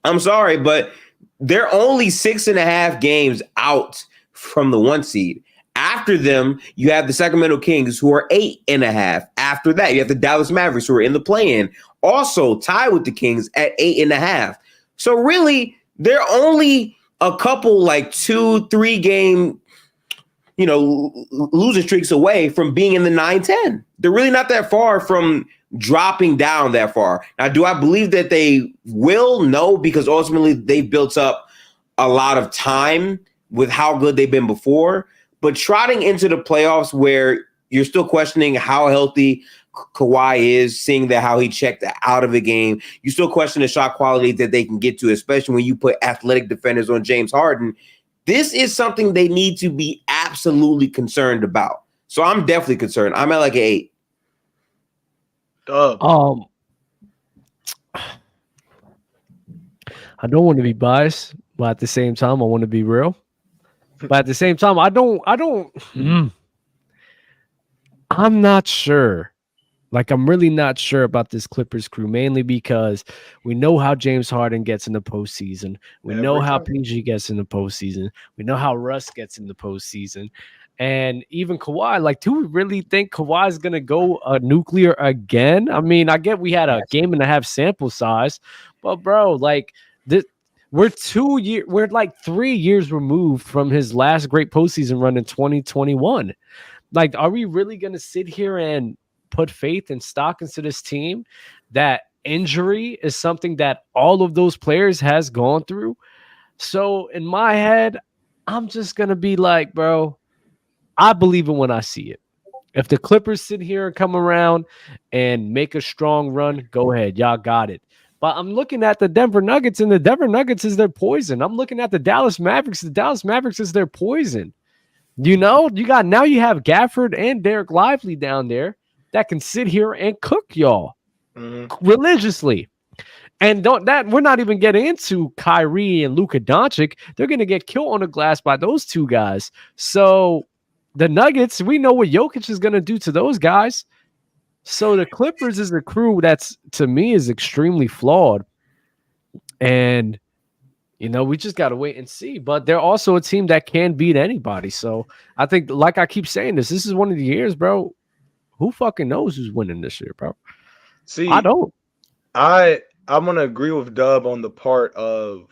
I'm sorry, but they're only 6.5 games out from the 1 seed. After them, you have the Sacramento Kings, who are 8.5. After that, you have the Dallas Mavericks, who are in the play-in, also tied with the Kings at 8.5. So really, they're only a couple, like 2-3 game, losing streaks away from being in the 9-10. They're really not that far from dropping down that far. Now, do I believe that they will? No, because ultimately they've built up a lot of time with how good they've been before. But trotting into the playoffs where you're still questioning how healthy Kawhi is, seeing that how he checked out of the game, you still question the shot quality that they can get to, especially when you put athletic defenders on James Harden. This is something they need to be absolutely concerned about. So I'm definitely concerned. I'm at like an 8. I don't want to be biased, but at the same time, I want to be real. But at the same time, I'm not sure. Like, I'm really not sure about this Clippers crew, mainly because we know how James Harden gets in the postseason. We know how PG gets in the postseason. We know how Russ gets in the postseason. And even Kawhi, like, do we really think Kawhi is going to go nuclear again? I mean, I get we had a game and a half sample size, but bro, like, we're 3 years removed from his last great postseason run in 2021. Like, are we really going to sit here and put faith and stock into this team that injury is something that all of those players has gone through? So in my head, I'm just going to be like, bro, I believe it when I see it. If the Clippers sit here and come around and make a strong run, go ahead. Y'all got it. But I'm looking at the Denver Nuggets, and the Denver Nuggets is their poison. I'm looking at the Dallas Mavericks. The Dallas Mavericks is their poison. You know, you have Gafford and Derek Lively down there that can sit here and cook y'all religiously. And we're not even getting into Kyrie and Luka Doncic. They're going to get killed on the glass by those two guys. So the Nuggets, we know what Jokic is going to do to those guys. So the Clippers is a crew that's, to me, is extremely flawed. And, you know, we just got to wait and see. But they're also a team that can beat anybody. So I think, like I keep saying this is one of the years, bro. Who fucking knows who's winning this year, bro? See, I don't. I'm going to agree with Dub on the part of,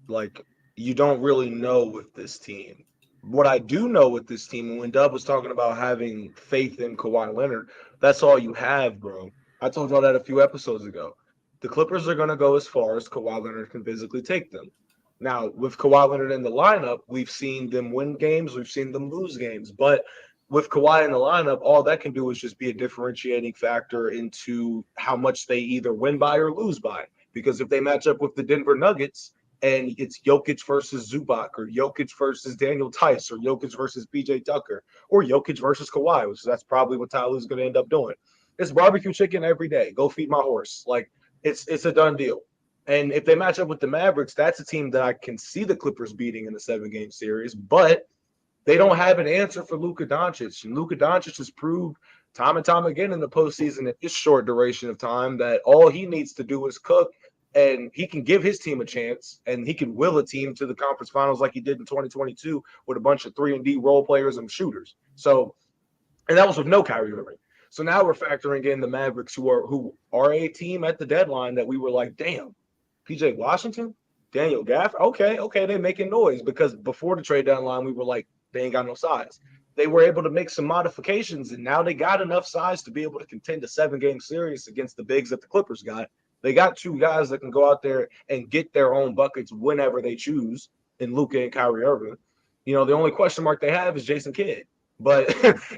like, you don't really know with this team. What I do know with this team, and when Dub was talking about having faith in Kawhi Leonard, that's all you have, bro. I told y'all that a few episodes ago. The Clippers are going to go as far as Kawhi Leonard can physically take them. Now, with Kawhi Leonard in the lineup, we've seen them win games, we've seen them lose games, but with Kawhi in the lineup, all that can do is just be a differentiating factor into how much they either win by or lose by. Because if they match up with the Denver Nuggets and it's Jokic versus Zubac or Jokic versus Daniel Tice or Jokic versus PJ Tucker or Jokic versus Kawhi, which that's probably what Tyler's going to end up doing. It's barbecue chicken every day. Go feed my horse. Like, it's a done deal. And if they match up with the Mavericks, that's a team that I can see the Clippers beating in the 7-game series. But they don't have an answer for Luka Doncic. And Luka Doncic has proved time and time again in the postseason at this short duration of time that all he needs to do is cook, and he can give his team a chance, and he can will a team to the conference finals like he did in 2022 with a bunch of 3-and-D role players and shooters. So, and that was with no Kyrie Irving. So now we're factoring in the Mavericks, who are a team at the deadline that we were like, damn, PJ Washington, Daniel Gafford, okay, they're making noise, because before the trade deadline, we were like, they ain't got no size. They were able to make some modifications, and now they got enough size to be able to contend a 7-game series against the bigs that the Clippers got. They got two guys that can go out there and get their own buckets whenever they choose in Luka and Kyrie Irving. You know, the only question mark they have is Jason Kidd. But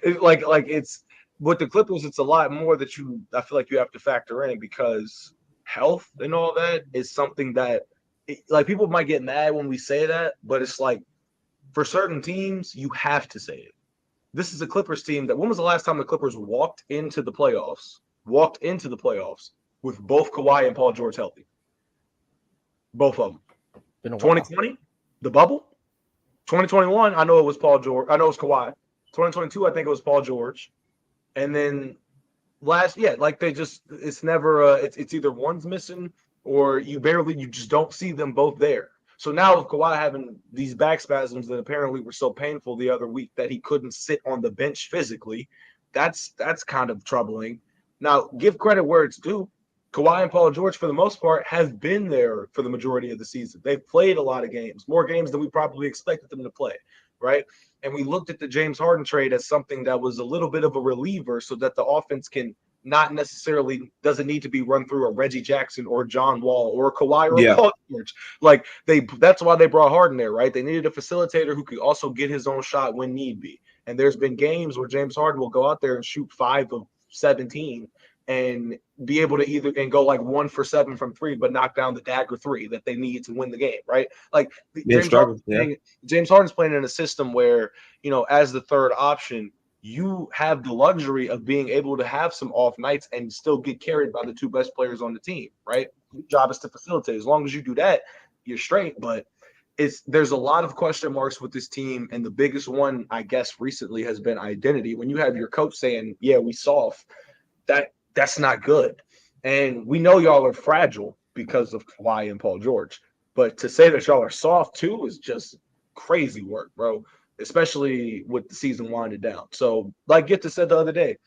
it's with the Clippers, it's a lot more that I feel like you have to factor in, because health and all that is something that, like, people might get mad when we say that, but it's like, for certain teams, you have to say it. This is a Clippers team that, when was the last time the Clippers walked into the playoffs with both Kawhi and Paul George healthy? Both of them. 2020, the bubble. 2021, I know it was Paul George. I know it was Kawhi. 2022, I think it was Paul George. And then it's never it's either one's missing or you just don't see them both there. So now with Kawhi having these back spasms that apparently were so painful the other week that he couldn't sit on the bench physically, that's kind of troubling. Now, give credit where it's due. Kawhi and Paul George, for the most part, have been there for the majority of the season. They've played a lot of games, more games than we probably expected them to play, right? And we looked at the James Harden trade as something that was a little bit of a reliever so that the offense not necessarily doesn't need to be run through a Reggie Jackson or John Wall or Kawhi or Paul George. Like, that's why they brought Harden there, right? They needed a facilitator who could also get his own shot when need be. And there's been games where James Harden will go out there and shoot 5 of 17 and be able to go like 1 for 7 from 3, but knock down the dagger 3 that they need to win the game, right? Like, James Harden's playing in a system where, you know, as the third option, you have the luxury of being able to have some off nights and still get carried by the two best players on the team, right? Your job is to facilitate. As long as you do that, you're straight. But there's a lot of question marks with this team, and the biggest one, I guess, recently has been identity. When you have your coach saying, yeah, we soft, that's not good. And we know y'all are fragile because of Kawhi and Paul George. But to say that y'all are soft too is just crazy work, bro. Especially with the season winding down. So, like Gitta said the other day,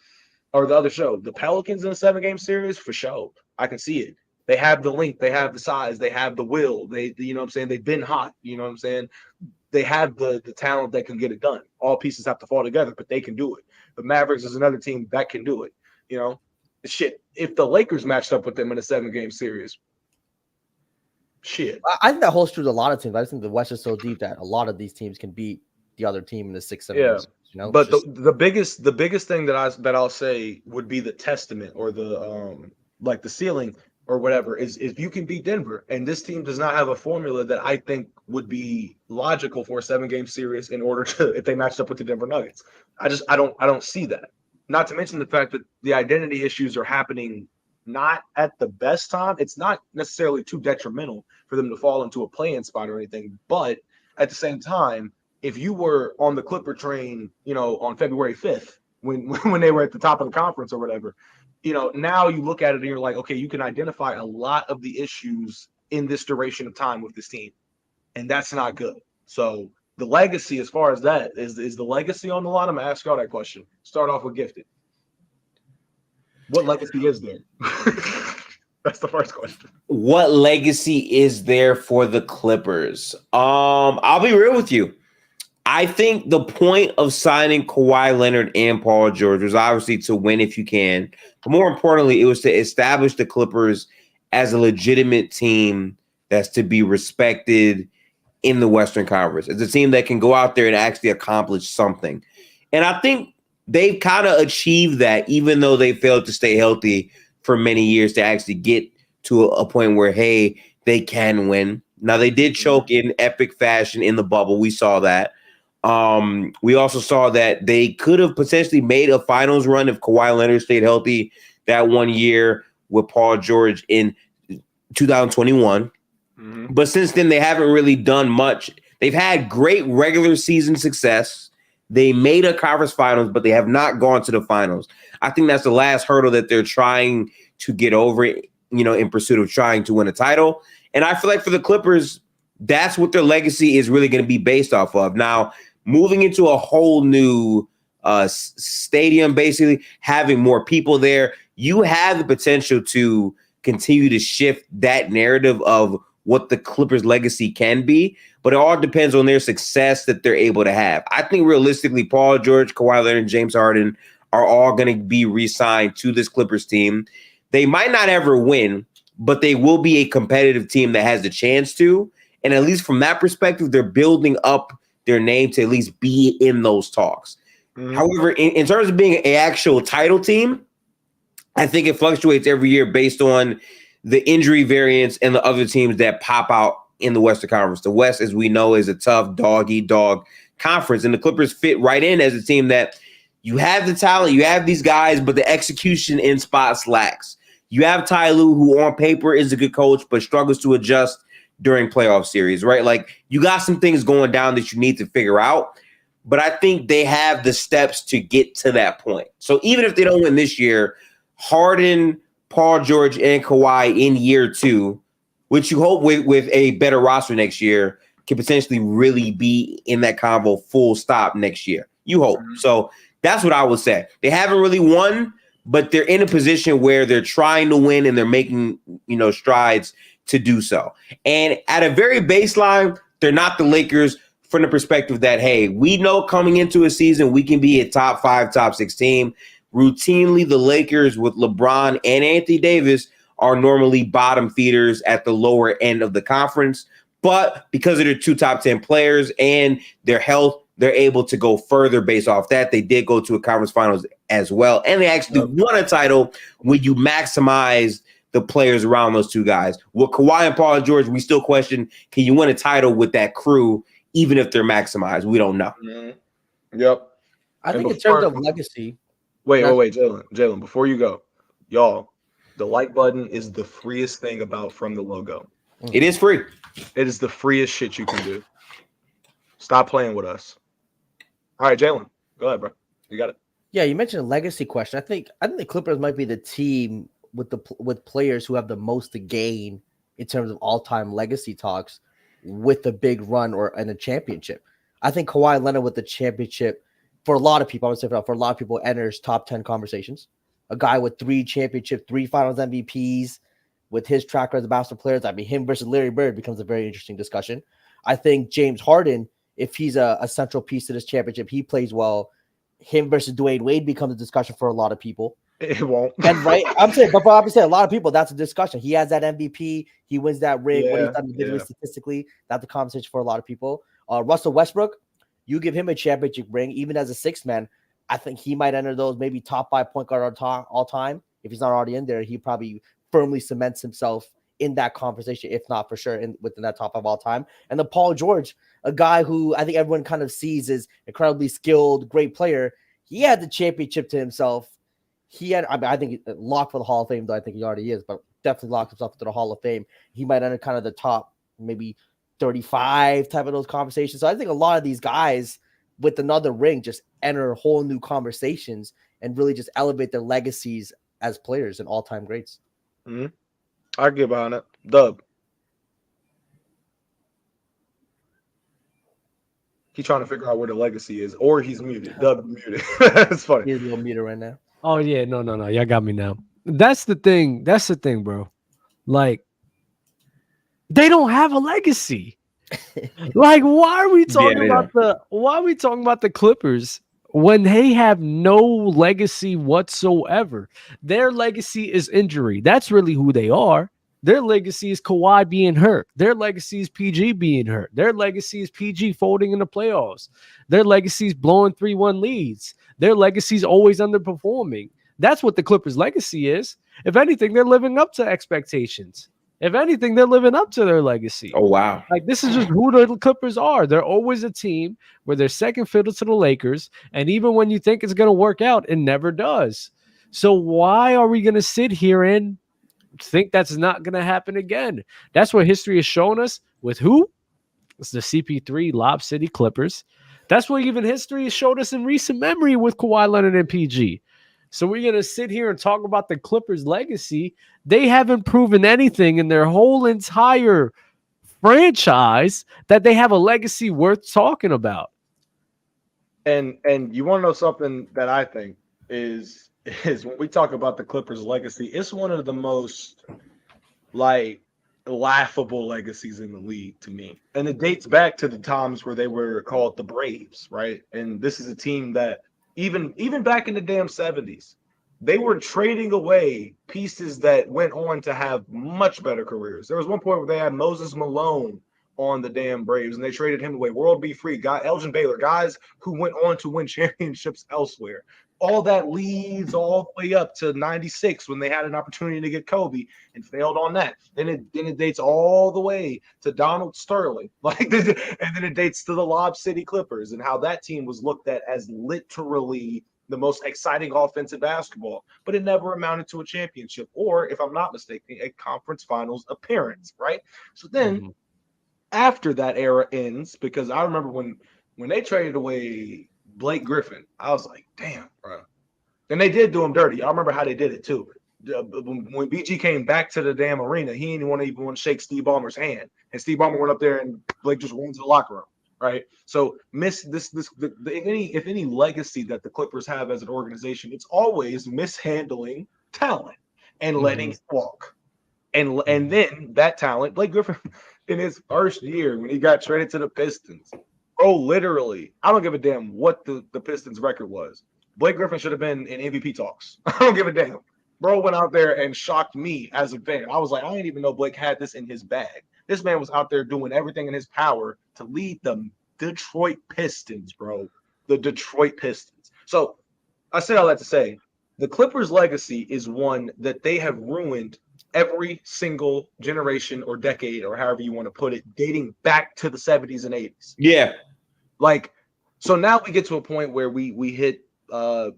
or the other show, the Pelicans in a 7-game series, for sure. I can see it. They have the length, they have the size, they have the will. They, you know what I'm saying? They've been hot. You know what I'm saying? They have the talent that can get it done. All pieces have to fall together, but they can do it. The Mavericks is another team that can do it. You know, shit. If the Lakers matched up with them in a 7-game series, shit. I think that holds true to a lot of teams. I just think the West is so deep that a lot of these teams can beat the other team in the 6-7 games. You know, but the biggest thing that I'll say would be the testament or the like the ceiling or whatever is if you can beat Denver, and this team does not have a formula that I think would be logical for a 7-game series in order to if they matched up with the Denver Nuggets. I don't see that. Not to mention the fact that the identity issues are happening not at the best time. It's not necessarily too detrimental for them to fall into a play-in spot or anything, but at the same time, if you were on the Clipper train, you know, on February 5th, when they were at the top of the conference or whatever, you know, now you look at it and you're like, okay, you can identify a lot of the issues in this duration of time with this team, and that's not good. So the legacy, as far as that, is the legacy on the line? I'm gonna ask y'all that question. Start off with Gifted. What legacy is there? That's the first question. What legacy is there for the Clippers? I'll be real with you. I think the point of signing Kawhi Leonard and Paul George was obviously to win if you can. But more importantly, it was to establish the Clippers as a legitimate team that's to be respected in the Western Conference. It's a team that can go out there and actually accomplish something. And I think they've kind of achieved that, even though they failed to stay healthy for many years to actually get to a point where, hey, they can win. Now, they did choke in epic fashion in the bubble. We saw that. We also saw that they could have potentially made a finals run if Kawhi Leonard stayed healthy that one year with Paul George in 2021. Mm-hmm. But since then, they haven't really done much. They've had great regular season success. They made a conference finals, but they have not gone to the finals. I think that's the last hurdle that they're trying to get over, you know, in pursuit of trying to win a title. And I feel like for the Clippers, that's what their legacy is really going to be based off of. Now, moving into a whole new stadium, basically having more people there, you have the potential to continue to shift that narrative of what the Clippers legacy can be, but it all depends on their success that they're able to have. I think realistically, Paul George, Kawhi Leonard, and James Harden are all going to be re-signed to this Clippers team. They might not ever win, but they will be a competitive team that has the chance to. And at least from that perspective, they're building up their name to at least be in those talks. Mm-hmm. However, in terms of being an actual title team, I think it fluctuates every year based on the injury variance and the other teams that pop out in the Western Conference. The West, as we know, is a tough dog-eat-dog conference, and the Clippers fit right in as a team that you have the talent, you have these guys, but the execution in spots lacks. You have Ty Lue, who on paper is a good coach, but struggles to adjust during playoff series, right? Like, you got some things going down that you need to figure out, but I think they have the steps to get to that point. So even if they don't win this year, Harden, Paul George, and Kawhi in year 2, which you hope with a better roster next year, can potentially really be in that combo full stop next year. You hope. So that's what I would say. They haven't really won, but they're in a position where they're trying to win and they're making, you know, strides to do so. And at a very baseline, they're not the Lakers from the perspective that, hey, we know coming into a season we can be a top 5, top 6 team. Routinely, the Lakers with LeBron and Anthony Davis are normally bottom feeders at the lower end of the conference. But because of their 2 top 10 players and their health, they're able to go further based off that. They did go to a conference finals as well. And they actually won a title when you maximize the players around those 2 guys. With Kawhi and Paul George, we still question, can you win a title with that crew, even if they're maximized? We don't know. Mm-hmm. Yep. I think in terms of legacy. Wait, Jalen, before you go, y'all, the like button is the freest thing about From the Logo. It is free. It is the freest shit you can do. Stop playing with us. All right, Jalen, go ahead, bro. You got it. Yeah, you mentioned a legacy question. I think the Clippers might be the team with players who have the most to gain in terms of all-time legacy talks with a big run and a championship. I think Kawhi Leonard with the championship, for a lot of people, I would say for a lot of people, enters top 10 conversations. A guy with 3 championships, 3 finals MVPs, with his track record as a basketball players. I mean, him versus Larry Bird becomes a very interesting discussion. I think James Harden, if he's a central piece to this championship, he plays well. Him versus Dwayne Wade becomes a discussion for a lot of people. It won't. And right, I'm saying a lot of people, that's a discussion. He has that MVP. He wins that ring. What he's done individually, statistically, that's a conversation for a lot of people. Russell Westbrook, you give him a championship ring, even as a sixth man, I think he might enter those maybe top 5 point guard all time. If he's not already in there, he probably firmly cements himself in that conversation, if not for sure within that top 5 all time. And then Paul George, a guy who I think everyone kind of sees as incredibly skilled, great player. He had the championship to himself. I think locked for the Hall of Fame, though I think he already is, but definitely locked himself into the Hall of Fame. He might enter kind of the top maybe 35 type of those conversations. So I think a lot of these guys with another ring just enter whole new conversations and really just elevate their legacies as players and all-time greats. Mm-hmm. I get behind it. Dub. He's trying to figure out where the legacy is, or he's muted. Dub muted. It's funny. He's a little muted right now. Oh yeah, no. Y'all got me now. That's the thing, bro. Like, they don't have a legacy. Like, why are we talking about the Clippers when they have no legacy whatsoever? Their legacy is injury. That's really who they are. Their legacy is Kawhi being hurt. Their legacy is PG being hurt. Their legacy is PG folding in the playoffs. Their legacy is blowing 3-1 leads. Their legacy is always underperforming. That's what the Clippers' legacy is. If anything, they're living up to expectations. If anything, they're living up to their legacy. Oh, wow. Like, this is just who the Clippers are. They're always a team where they're second fiddle to the Lakers. And even when you think it's going to work out, it never does. So why are we going to sit here and think that's not going to happen again? That's what history has shown us with who? It's the CP3 Lob City Clippers. That's what even history has showed us in recent memory with Kawhi Leonard and PG. So we're going to sit here and talk about the Clippers' legacy. They haven't proven anything in their whole entire franchise that they have a legacy worth talking about. And you want to know something that I think is when we talk about the Clippers' legacy, it's one of the most like laughable legacies in the league to me. And it dates back to the times where they were called the Braves, right? And this is a team that even back in the damn 70s, they were trading away pieces that went on to have much better careers. There was one point where they had Moses Malone on the damn Braves, and they traded him away. World B. Free, Elgin Baylor, guys who went on to win championships elsewhere. All that leads all the way up to 96 when they had an opportunity to get Kobe and failed on that. Then it dates all the way to Donald Sterling. And then it dates to the Lob City Clippers and how that team was looked at as literally the most exciting offensive basketball, but it never amounted to a championship or, if I'm not mistaken, a conference finals appearance, right? So then after that era ends, because I remember when they traded away Blake Griffin, I was like, damn, bro. And they did do him dirty. I remember how they did it too. When BG came back to the damn arena, he didn't even want to shake Steve Ballmer's hand. And Steve Ballmer went up there and Blake just went to the locker room, right? So if any legacy that the Clippers have as an organization, it's always mishandling talent and letting it walk. And then that talent, Blake Griffin, in his first year when he got traded to the Pistons, bro, literally, I don't give a damn what the Pistons record was. Blake Griffin should have been in MVP talks. I don't give a damn. Bro went out there and shocked me as a fan. I was like, I didn't even know Blake had this in his bag. This man was out there doing everything in his power to lead the Detroit Pistons, bro. The Detroit Pistons. So I said all that to say, the Clippers' legacy is one that they have ruined every single generation or decade, or however you want to put it, dating back to the 70s and 80s. Yeah. Like, so now we get to a point where we hit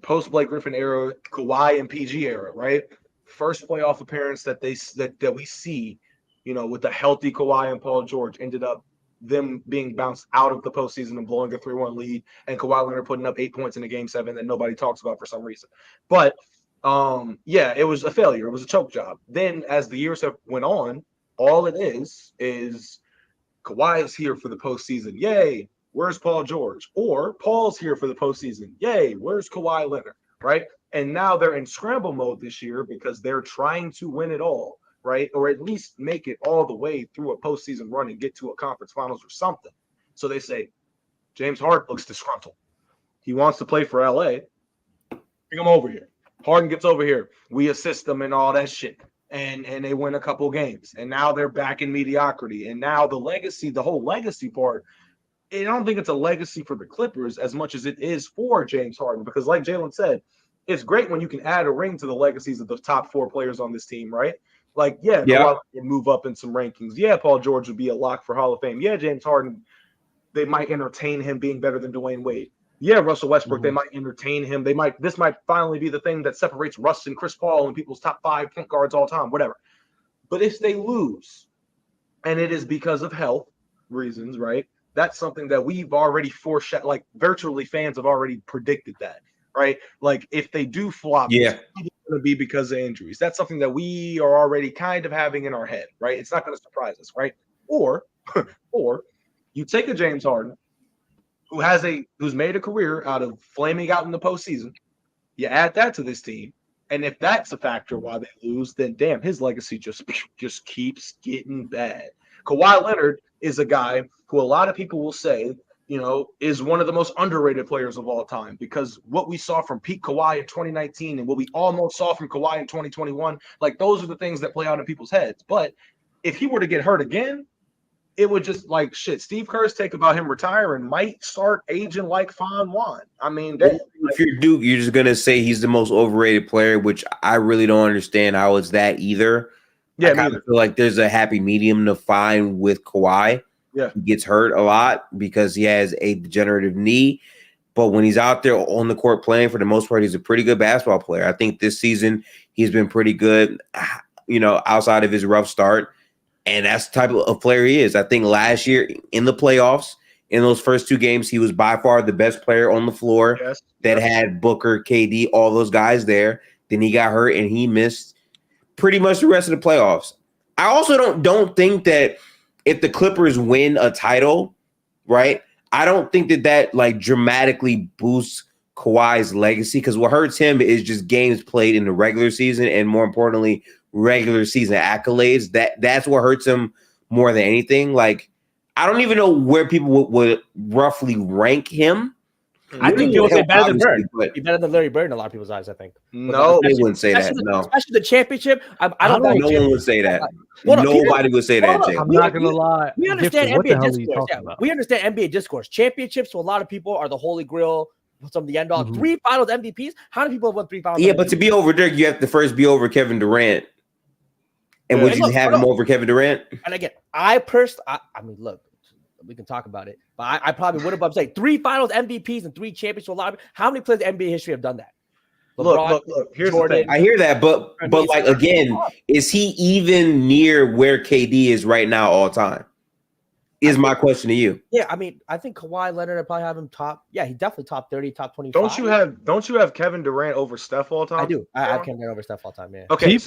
post Blake Griffin era, Kawhi and PG era, right? First playoff appearance that we see, with the healthy Kawhi and Paul George, ended up them being bounced out of the postseason and blowing a 3-1 lead, and Kawhi Leonard putting up 8 points in a game 7 that nobody talks about for some reason. But it was a failure. It was a choke job. Then as the years have went on, all it is Kawhi is here for the postseason. Yay. Where's Paul George? Or Paul's here for the postseason. Yay. Where's Kawhi Leonard? Right. And now they're in scramble mode this year because they're trying to win it all. right? Or at least make it all the way through a postseason run and get to a conference finals or something. So they say, James Harden looks disgruntled. He wants to play for LA. Bring him over here. Harden gets over here. We assist them and all that shit. And they win a couple games. And now they're back in mediocrity. And now the whole legacy part, I don't think it's a legacy for the Clippers as much as it is for James Harden. Because like Jalen said, it's great when you can add a ring to the legacies of the top 4 players on this team, right? Like, Kawhi would move up in some rankings. Yeah, Paul George would be a lock for Hall of Fame. Yeah, James Harden, they might entertain him being better than Dwayne Wade. Yeah, Russell Westbrook, they might entertain him. This might finally be the thing that separates Russ and Chris Paul and people's top 5 point guards all time, whatever. But if they lose, and it is because of health reasons, right? That's something that we've already foreshadowed, like virtually fans have already predicted that, right? Like if they do flop, it's going to be because of injuries. That's something that we are already kind of having in our head, right? It's not going to surprise us, right? Or you take a James Harden who's made a career out of flaming out in the postseason. You add that to this team, and if that's a factor why they lose, then damn, his legacy just keeps getting bad. Kawhi Leonard is a guy who a lot of people will say, is one of the most underrated players of all time, because what we saw from peak Kawhi in 2019 and what we almost saw from Kawhi in 2021, like those are the things that play out in people's heads. But if he were to get hurt again, it would just like shit. Steve Kerr's take about him retiring might start aging like fine wine. I mean, if you're Duke, you're just gonna say he's the most overrated player, which I really don't understand how it's that either. Yeah, I kind of feel like there's a happy medium to find with Kawhi. Yeah, he gets hurt a lot because he has a degenerative knee, but when he's out there on the court playing, for the most part, he's a pretty good basketball player. I think this season he's been pretty good, outside of his rough start. And that's the type of player he is. I think last year in the playoffs, in those first 2 games, he was by far the best player on the floor that had Booker, KD, all those guys there. Then he got hurt and he missed pretty much the rest of the playoffs. I also don't think that if the Clippers win a title, right, I don't think that like dramatically boosts Kawhi's legacy, because what hurts him is just games played in the regular season and, more importantly, regular season accolades. That's what hurts him more than anything. Like, I don't even know where people would roughly rank him. I think he would say better than Bird. Be better than Larry Bird in a lot of people's eyes, I think. No, they wouldn't say that. No, especially the championship. I don't know. No one would say that. Nobody would say that. I'm not gonna lie. We understand NBA discourse. Yeah, we understand NBA discourse. Championships to a lot of people are the holy grail. Some of the end all. 3 finals MVPs. How many people have won 3 finals? Yeah, MVPs? but to be over Dirk, you have to first be over Kevin Durant. And would you have him over Kevin Durant? And again, I mean, look, we can talk about it, but I probably would have. I'm saying 3 finals MVPs and 3 championships. A lot of how many players in NBA history have done that? LeBron, look. Here's Jordan, the thing. I hear that, but like again, is he even near where KD is right now all time? Is my question to you. Yeah, I mean, I think Kawhi Leonard, I probably have him top. Yeah, he definitely top 30, top 25. Don't you have Kevin Durant over Steph all time? I do. I have Kevin Durant over Steph all time. Yeah. Okay.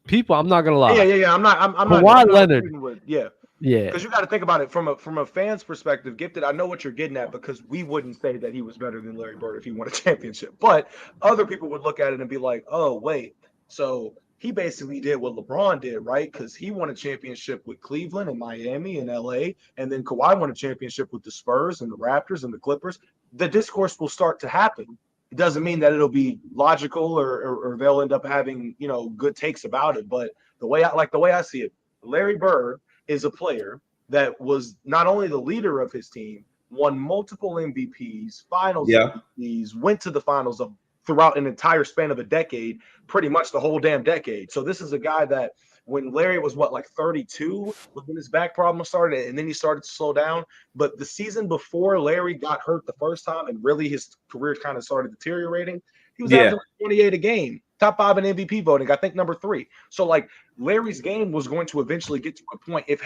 People, I'm not gonna lie. Yeah. I'm not. Kawhi Leonard. Yeah. Because you got to think about it from a fan's perspective. Gifted, I know what you're getting at, because we wouldn't say that he was better than Larry Bird if he won a championship, but other people would look at it and be like, "Oh, wait, so." He basically did what LeBron did, right? Because he won a championship with Cleveland and Miami and LA, and then Kawhi won a championship with the Spurs and the Raptors and the Clippers. The discourse will start to happen. It doesn't mean that it'll be logical or they'll end up having, good takes about it. But the way I see it, Larry Bird is a player that was not only the leader of his team, won multiple MVPs, finals MVPs, went to the finals throughout an entire span of a decade, pretty much the whole damn decade. So this is a guy that when Larry was 32 when his back problem started, and then he started to slow down. But the season before Larry got hurt the first time and really his career kind of started deteriorating, he was averaging 28 a game, top 5 in MVP voting, I think number 3. So like Larry's game was going to eventually get to a point if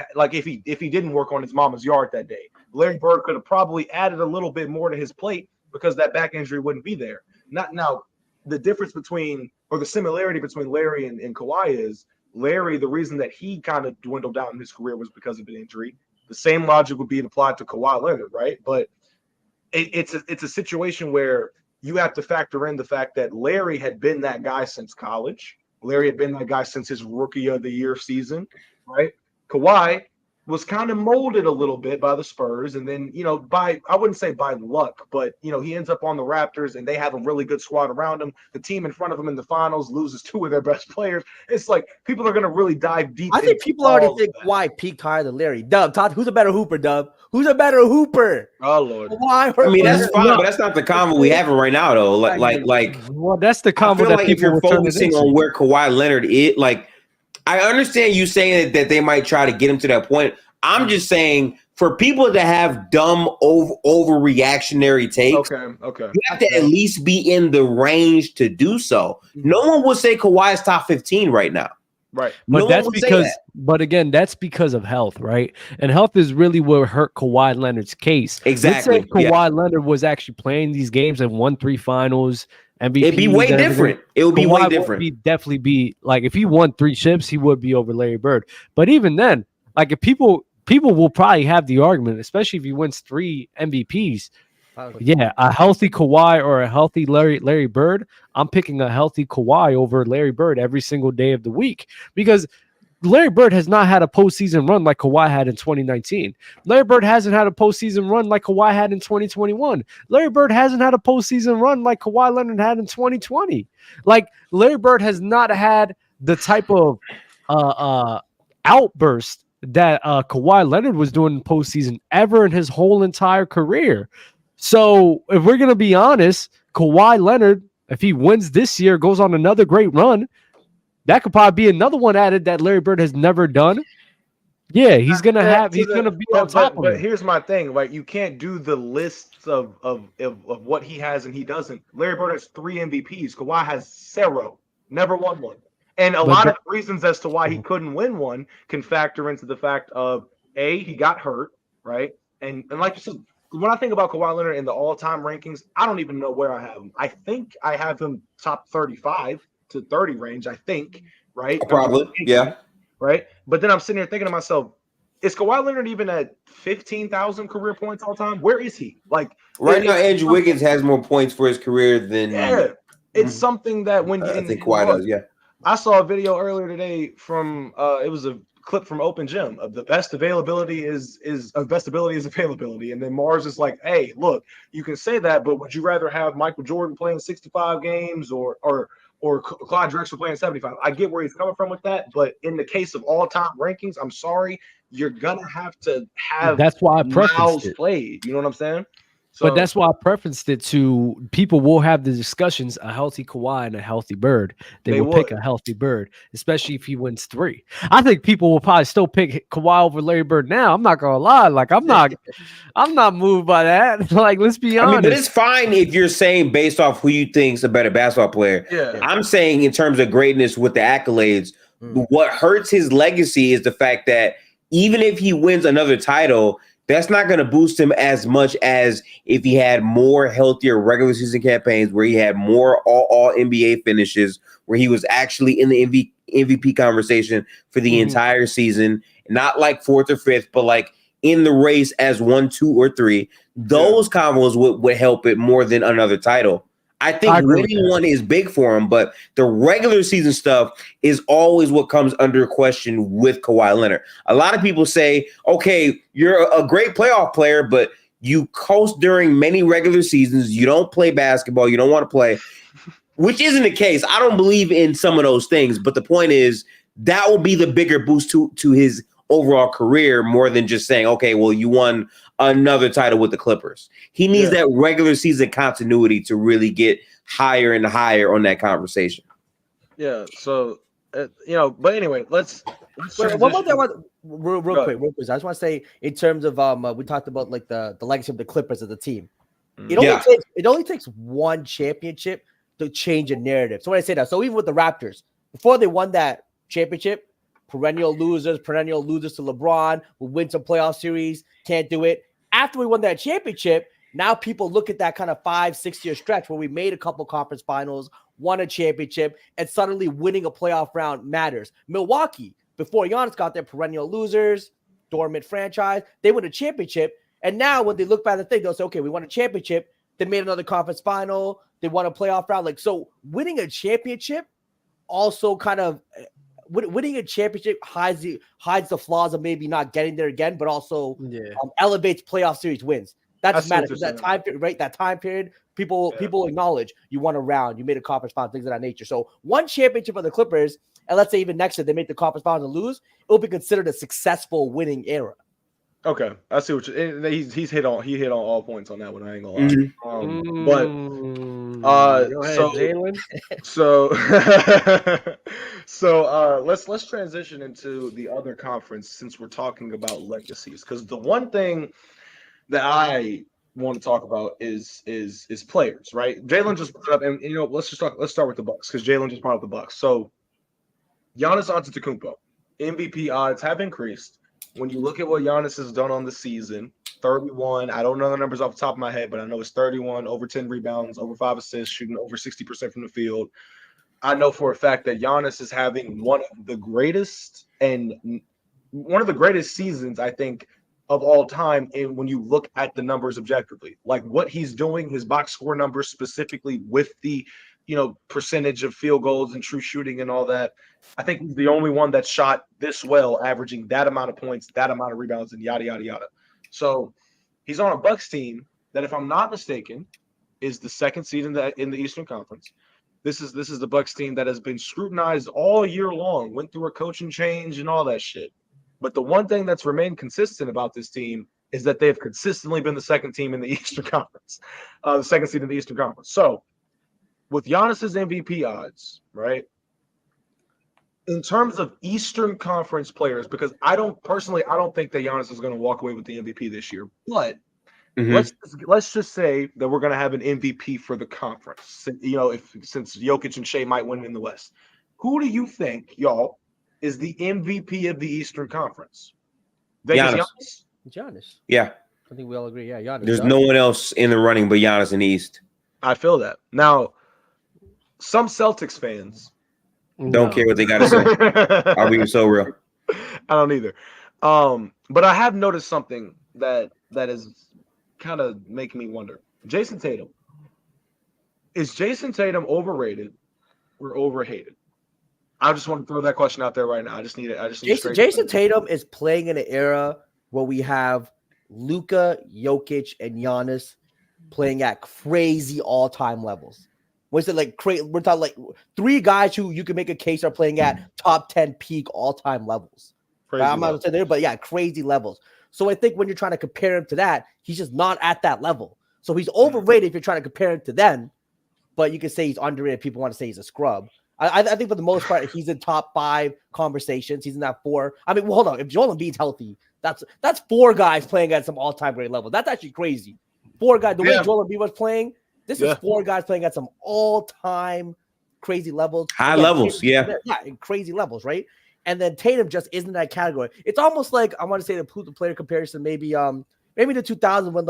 he didn't work on his mama's yard that day. Larry Bird could have probably added a little bit more to his plate because that back injury wouldn't be there. Not now, the difference between, or the similarity between Larry and Kawhi is Larry, the reason that he kind of dwindled down in his career was because of an injury. The same logic would be applied to Kawhi Leonard, right? But it's a situation where you have to factor in the fact that Larry had been that guy since college. Larry had been that guy since his rookie of the year season, right? Kawhi was kind of molded a little bit by the Spurs. And then, I wouldn't say by luck, but, he ends up on the Raptors and they have a really good squad around him. The team in front of him in the finals loses two of their best players. It's like people are going to really dive deep. I think people already think Kawhi peaked higher than Larry. Dub, Todd, who's a better hooper, Dub? Who's a better hooper? Oh, Lord. Kawhi I mean, that's fine, but that's not the convo we have right now, though. Well, that's the convo I feel that like if people you're focusing on where Kawhi Leonard is, like, I understand you saying that they might try to get him to that point. I'm just saying for people to have dumb overreactionary takes, okay, you have to at least be in the range to do so. No one would say Kawhi is top 15 right now. Right. But no that's because, but again, that's because of health, right? And health is really what hurt Kawhi Leonard's case. Exactly. Let's say Kawhi Leonard was actually playing these games and won 3 finals, MVP. It'd be way different. It would be way different. Definitely be like if he won 3 chips, he would be over Larry Bird. But even then, like if people will probably have the argument, especially if he wins 3 MVPs. Yeah, a healthy Kawhi or a healthy Larry Bird. I'm picking a healthy Kawhi over Larry Bird every single day of the week because Larry Bird has not had a postseason run like Kawhi had in 2019. Larry Bird hasn't had a postseason run like Kawhi had in 2021. Larry Bird hasn't had a postseason run like Kawhi Leonard had in 2020. Like Larry Bird has not had the type of outburst that Kawhi Leonard was doing in postseason ever in his whole entire career. So if we're going to be honest, Kawhi Leonard, if he wins this year, goes on another great run, that could probably be another one added that Larry Bird has never done. Yeah, he's going to be on top of it. But here's my thing. Like, you can't do the lists of what he has and he doesn't. Larry Bird has 3 MVPs. Kawhi has 0. Never won one. And a lot of reasons as to why he couldn't win one can factor into the fact of, A, he got hurt, right? And like you said, when I think about Kawhi Leonard in the all-time rankings, I don't even know where I have him. I think I have him top 35 to 30 range, I think, right? Probably, yeah. Right? But then I'm sitting here thinking to myself, is Kawhi Leonard even at 15,000 career points all time? Where is he? Like right now, Andrew Wiggins has more points for his career than it's something that when I think Kawhi does, yeah. I saw a video earlier today from it was a clip from Open Gym of the best availability is availability, and then Mars is like, hey, look, you can say that, but would you rather have Michael Jordan playing 65 games or Clyde Drexler playing 75? I get where he's coming from with that, but in the case of all-time rankings, I'm sorry, you're gonna have to have that's why I prefaced it. Played. You know what I'm saying? So, but that's why I prefaced it to people will have the discussions, a healthy Kawhi and a healthy Bird. They will pick a healthy Bird, especially if he wins 3. I think people will probably still pick Kawhi over Larry Bird now. I'm not gonna lie. Like I'm not moved by that. Like, let's be honest. I mean, but it's fine if you're saying based off who you think's a better basketball player. Yeah. I'm saying in terms of greatness with the accolades, what hurts his legacy is the fact that even if he wins another title, that's not going to boost him as much as if he had more healthier regular season campaigns where he had more all NBA finishes, where he was actually in the MVP conversation for the entire season, not like 4th or 5th, but like in the race as 1, 2, or 3. Those combos would help it more than another title. I think winning one is big for him, but the regular season stuff is always what comes under question with Kawhi Leonard. A lot of people say, okay, you're a great playoff player, but you coast during many regular seasons. You don't play basketball. You don't want to play, which isn't the case. I don't believe in some of those things, but the point is that will be the bigger boost to his overall career more than just saying, okay, well, you won another title with the Clippers. He needs that regular season continuity to really get higher and higher on that conversation. Yeah. So, but anyway, let's one more thing, real quick. I just want to say in terms of we talked about like the legacy of the Clippers as a team. It only takes one championship to change a narrative. So when I say that, so even with the Raptors, before they won that championship, perennial losers to LeBron, will win some playoff series, can't do it. After we won that championship, now people look at that kind of 5-6 year stretch where we made a couple conference finals, won a championship, and suddenly winning a playoff round matters. Milwaukee, before Giannis got there, perennial losers, dormant franchise, they win a championship. And now when they look back at the thing, they'll say, okay, we won a championship. They made another conference final. They won a playoff round. Like, so winning a championship also kind of winning a championship hides the flaws of maybe not getting there again, but also elevates playoff series wins. That's matters. That time period, right? That time period, people acknowledge you won a round, you made a conference final, things of that nature. So one championship for the Clippers, and let's say even next year they make the conference final and lose, it will be considered a successful winning era. Okay, I see what he's hit on. He hit on all points on that one. I ain't gonna lie. But go ahead, Jalen. So let's transition into the other conference since we're talking about legacies, because the one thing that I want to talk about is players, right? Jalen just brought up, and let's start with the Bucks because Jalen just brought up the Bucks. So Giannis Antetokounmpo, MVP odds have increased. When you look at what Giannis has done on the season, 31, I don't know the numbers off the top of my head, but I know it's 31, over 10 rebounds, over 5 assists, shooting over 60% from the field. I know for a fact that Giannis is having one of the greatest seasons, I think, of all time. And when you look at the numbers objectively, like what he's doing, his box score numbers specifically with the percentage of field goals and true shooting and all that, I think he's the only one that shot this well, averaging that amount of points, that amount of rebounds, and yada yada yada. So he's on a Bucks team that, if I'm not mistaken, is the second seed in the Eastern Conference. This is the Bucks team that has been scrutinized all year long, went through a coaching change and all that shit. But the one thing that's remained consistent about this team is that they have consistently been the second team in the Eastern Conference, the second seed in the Eastern Conference. So with Giannis's MVP odds, right, in terms of Eastern Conference players, because I don't think that Giannis is going to walk away with the MVP this year, but let's just say that we're going to have an MVP for the conference. Since Jokic and Shea might win in the West, who do you think, y'all, is the MVP of the Eastern Conference? Giannis. Yeah, I think we all agree. Yeah, Giannis. There's no one else in the running but Giannis in the East. I feel that. Now, some Celtics fans don't care what they got to say. I'll be so real. I don't either. But I have noticed something that is kind of making me wonder. Jason Tatum. Is Jason Tatum overrated or overhated? I just want to throw that question out there right now. I just need it. Jason Tatum is playing in an era where we have Luka, Jokic, and Giannis playing at crazy all-time levels. We're talking like three guys who you can make a case are playing at top 10 peak all-time levels. Right? I'm not going to say there, but yeah, crazy levels. So I think when you're trying to compare him to that, he's just not at that level. So he's overrated if you're trying to compare him to them, but you can say he's underrated. People want to say he's a scrub. I think for the most part, he's in top 5 conversations. He's in that 4. I mean, well, hold on. If Joel Embiid's healthy, that's 4 guys playing at some all-time great level. That's actually crazy. 4 guys. The way Joel Embiid was playing, this is 4 guys playing at some all-time crazy levels. High levels, in crazy levels, right? And then Tatum just isn't that category. It's almost like, I want to say the player comparison, maybe the 2000 when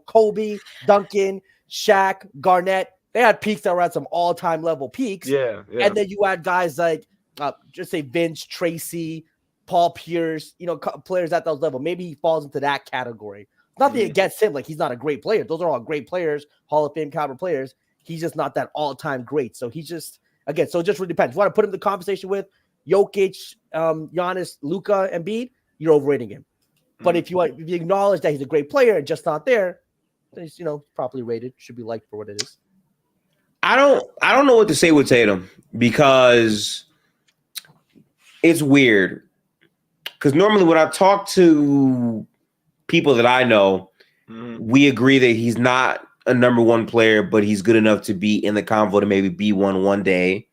Kobe, Duncan, Shaq, Garnett, they had peaks that were at some all-time level peaks. Yeah. And then you had guys like, just say Vince, Tracy, Paul Pierce, players at those level. Maybe he falls into that category. Nothing against him. Like, he's not a great player. Those are all great players, Hall of Fame caliber players. He's just not that all-time great. So he's just, again, so it just really depends. If you want to put him in the conversation with Jokic, Giannis, Luka, Embiid, you're overrating him. But if you acknowledge that he's a great player and just not there, then he's, properly rated, should be liked for what it is. I don't know what to say with Tatum because it's weird. Because normally when I talk to people that I know, we agree that he's not a number 1 player, but he's good enough to be in the convo to maybe be one day.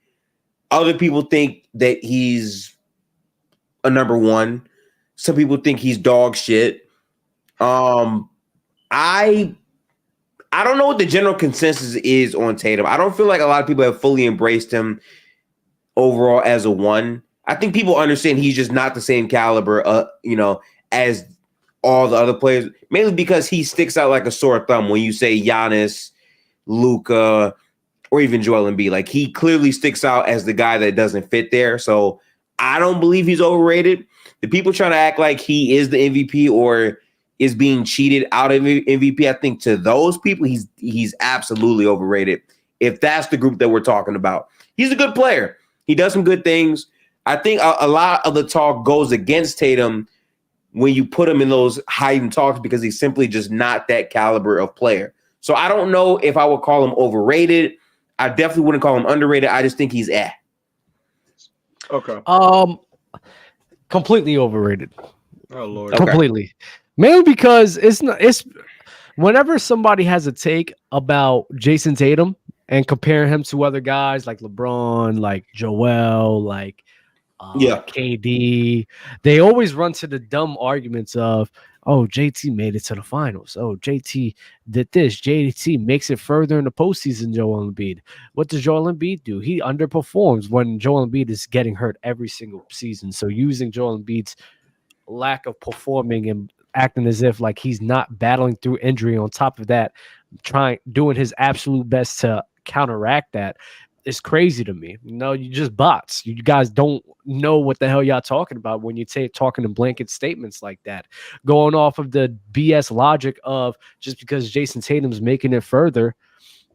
Other people think that he's a number 1. Some people think he's dog shit. I don't know what the general consensus is on Tatum. I don't feel like a lot of people have fully embraced him overall as a 1. I think people understand he's just not the same caliber, as all the other players, mainly because he sticks out like a sore thumb when you say Giannis, Luka, or even Joel Embiid. Like, he clearly sticks out as the guy that doesn't fit there. So I don't believe he's overrated. The people trying to act like he is the MVP or is being cheated out of MVP, I think to those people, he's absolutely overrated. If that's the group that we're talking about, he's a good player. He does some good things. I think a lot of the talk goes against Tatum when you put him in those heightened talks because he's simply just not that caliber of player. So I don't know if I would call him overrated. I definitely wouldn't call him underrated. I just think he's Okay. Completely overrated. Oh Lord. Okay. Completely. Mainly because it's whenever somebody has a take about Jason Tatum and compare him to other guys like LeBron, like Joel, like KD, they always run to the dumb arguments of, oh, JT made it to the finals. Oh, JT did this. JT makes it further in the postseason, Joel Embiid. What does Joel Embiid do? He underperforms when Joel Embiid is getting hurt every single season. So using Joel Embiid's lack of performing and acting as if like he's not battling through injury on top of that, doing his absolute best to counteract that is crazy to me. You just bots. You guys don't know what the hell y'all talking about when you talking in blanket statements like that, going off of the BS logic of just because Jason Tatum's making it further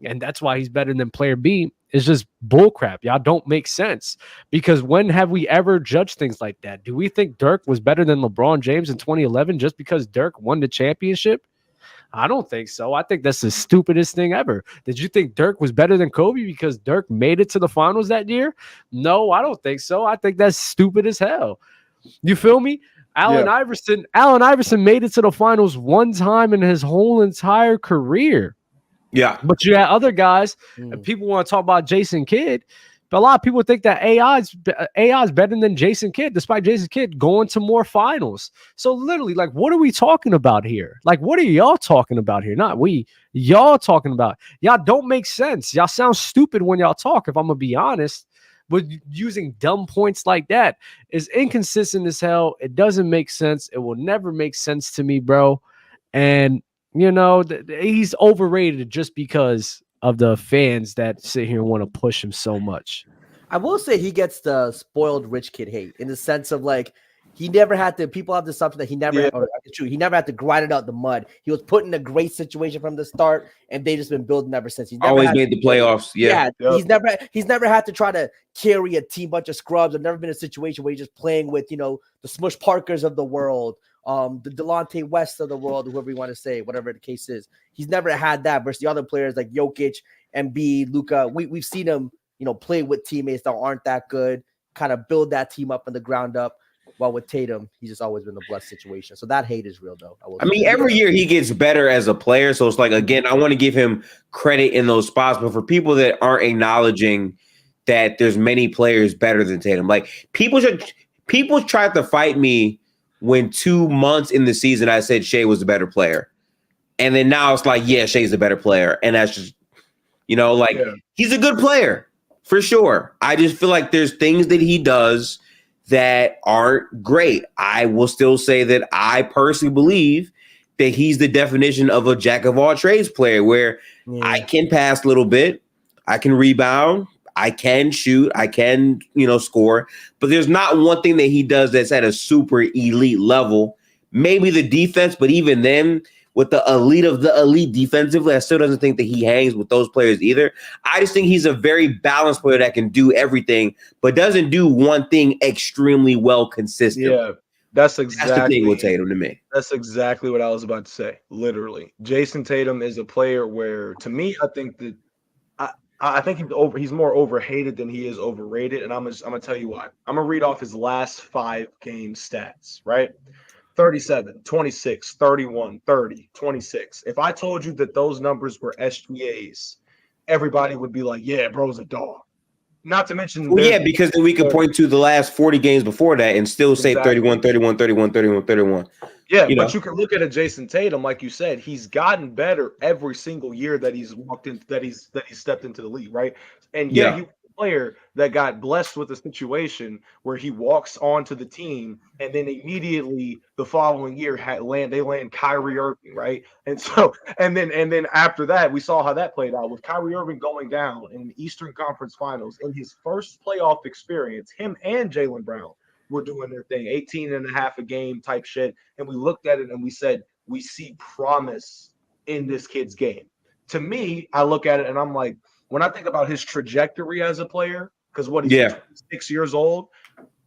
and that's why he's better than player B is just bullcrap. Y'all don't make sense, because when have we ever judged things like that? Do we think Dirk was better than LeBron James in 2011 just because Dirk won the championship? I don't think so. I think that's the stupidest thing ever. Did you think Dirk was better than Kobe because Dirk made it to the finals that year? No, I don't think so. I think that's stupid as hell. You feel me? Allen Iverson made it to the finals one time in his whole entire career. Yeah. But you had other guys, and people want to talk about Jason Kidd, but a lot of people think that AI is better than Jason Kidd, despite Jason Kidd going to more finals. So literally, like, what are we talking about here? Like, what are y'all talking about here? Not we. Y'all talking about. Y'all don't make sense. Y'all sound stupid when y'all talk, if I'm going to be honest. But using dumb points like that is inconsistent as hell. It doesn't make sense. It will never make sense to me, bro. And he's overrated just because of the fans that sit here and want to push him so much. I will say he gets the spoiled rich kid hate in the sense of like he never had to. People have the assumption that he never had to grind it out the mud. He was put in a great situation from the start, and they just been building ever since. He's never always made the playoffs. Yeah. He's never had to try to carry a team bunch of scrubs. I've never been in a situation where he's just playing with the Smush Parkers of the world. The Delonte West of the world, whoever you want to say, whatever the case is. He's never had that versus the other players like Jokic, Embiid, Luka. We've seen him, play with teammates that aren't that good, kind of build that team up from the ground up. While with Tatum, he's just always been a blessed situation. So that hate is real, though. I mean, every year he gets better as a player. So it's like, again, I want to give him credit in those spots. But for people that aren't acknowledging that there's many players better than Tatum, like people tried to fight me when 2 months in the season I said Shea was the better player. And then now it's like, yeah, Shea's the better player. And that's just, he's a good player for sure. I just feel like there's things that he does that aren't great. I will still say that I personally believe that he's the definition of a jack of all trades player where I can pass a little bit, I can rebound, I can shoot, I can, score, but there's not one thing that he does that's at a super elite level. Maybe the defense, but even then, with the elite of the elite defensively, I still doesn't think that he hangs with those players either. I just think he's a very balanced player that can do everything, but doesn't do one thing extremely well consistently. Yeah, that's the thing with Tatum to me. That's exactly what I was about to say. Literally, Jason Tatum is a player where, to me, I think that I think he's more overhated than he is overrated, and I'm gonna tell you why. I'm gonna read off his last 5 game stats, right? 37, 26, 31, 30, 26. If I told you that those numbers were SGAs, everybody would be like, yeah, bro's a dog. Not to mention because then we could point to the last 40 games before that and still say 31, 31, 31, 31, 31. Yeah, but you can look at a Jason Tatum, like you said, he's gotten better every single year that he's walked in, that he's stepped into the league, right? And he was a player that got blessed with a situation where he walks onto the team, and then immediately the following year they land Kyrie Irving, right? And so, and then after that, we saw how that played out with Kyrie Irving going down in the Eastern Conference Finals in his first playoff experience. Him and Jalen Brown were doing their thing, 18 and a half a game type shit. And we looked at it and we said, we see promise in this kid's game. To me, I look at it and I'm like, when I think about his trajectory as a player, because what he's Yeah. 6 years old.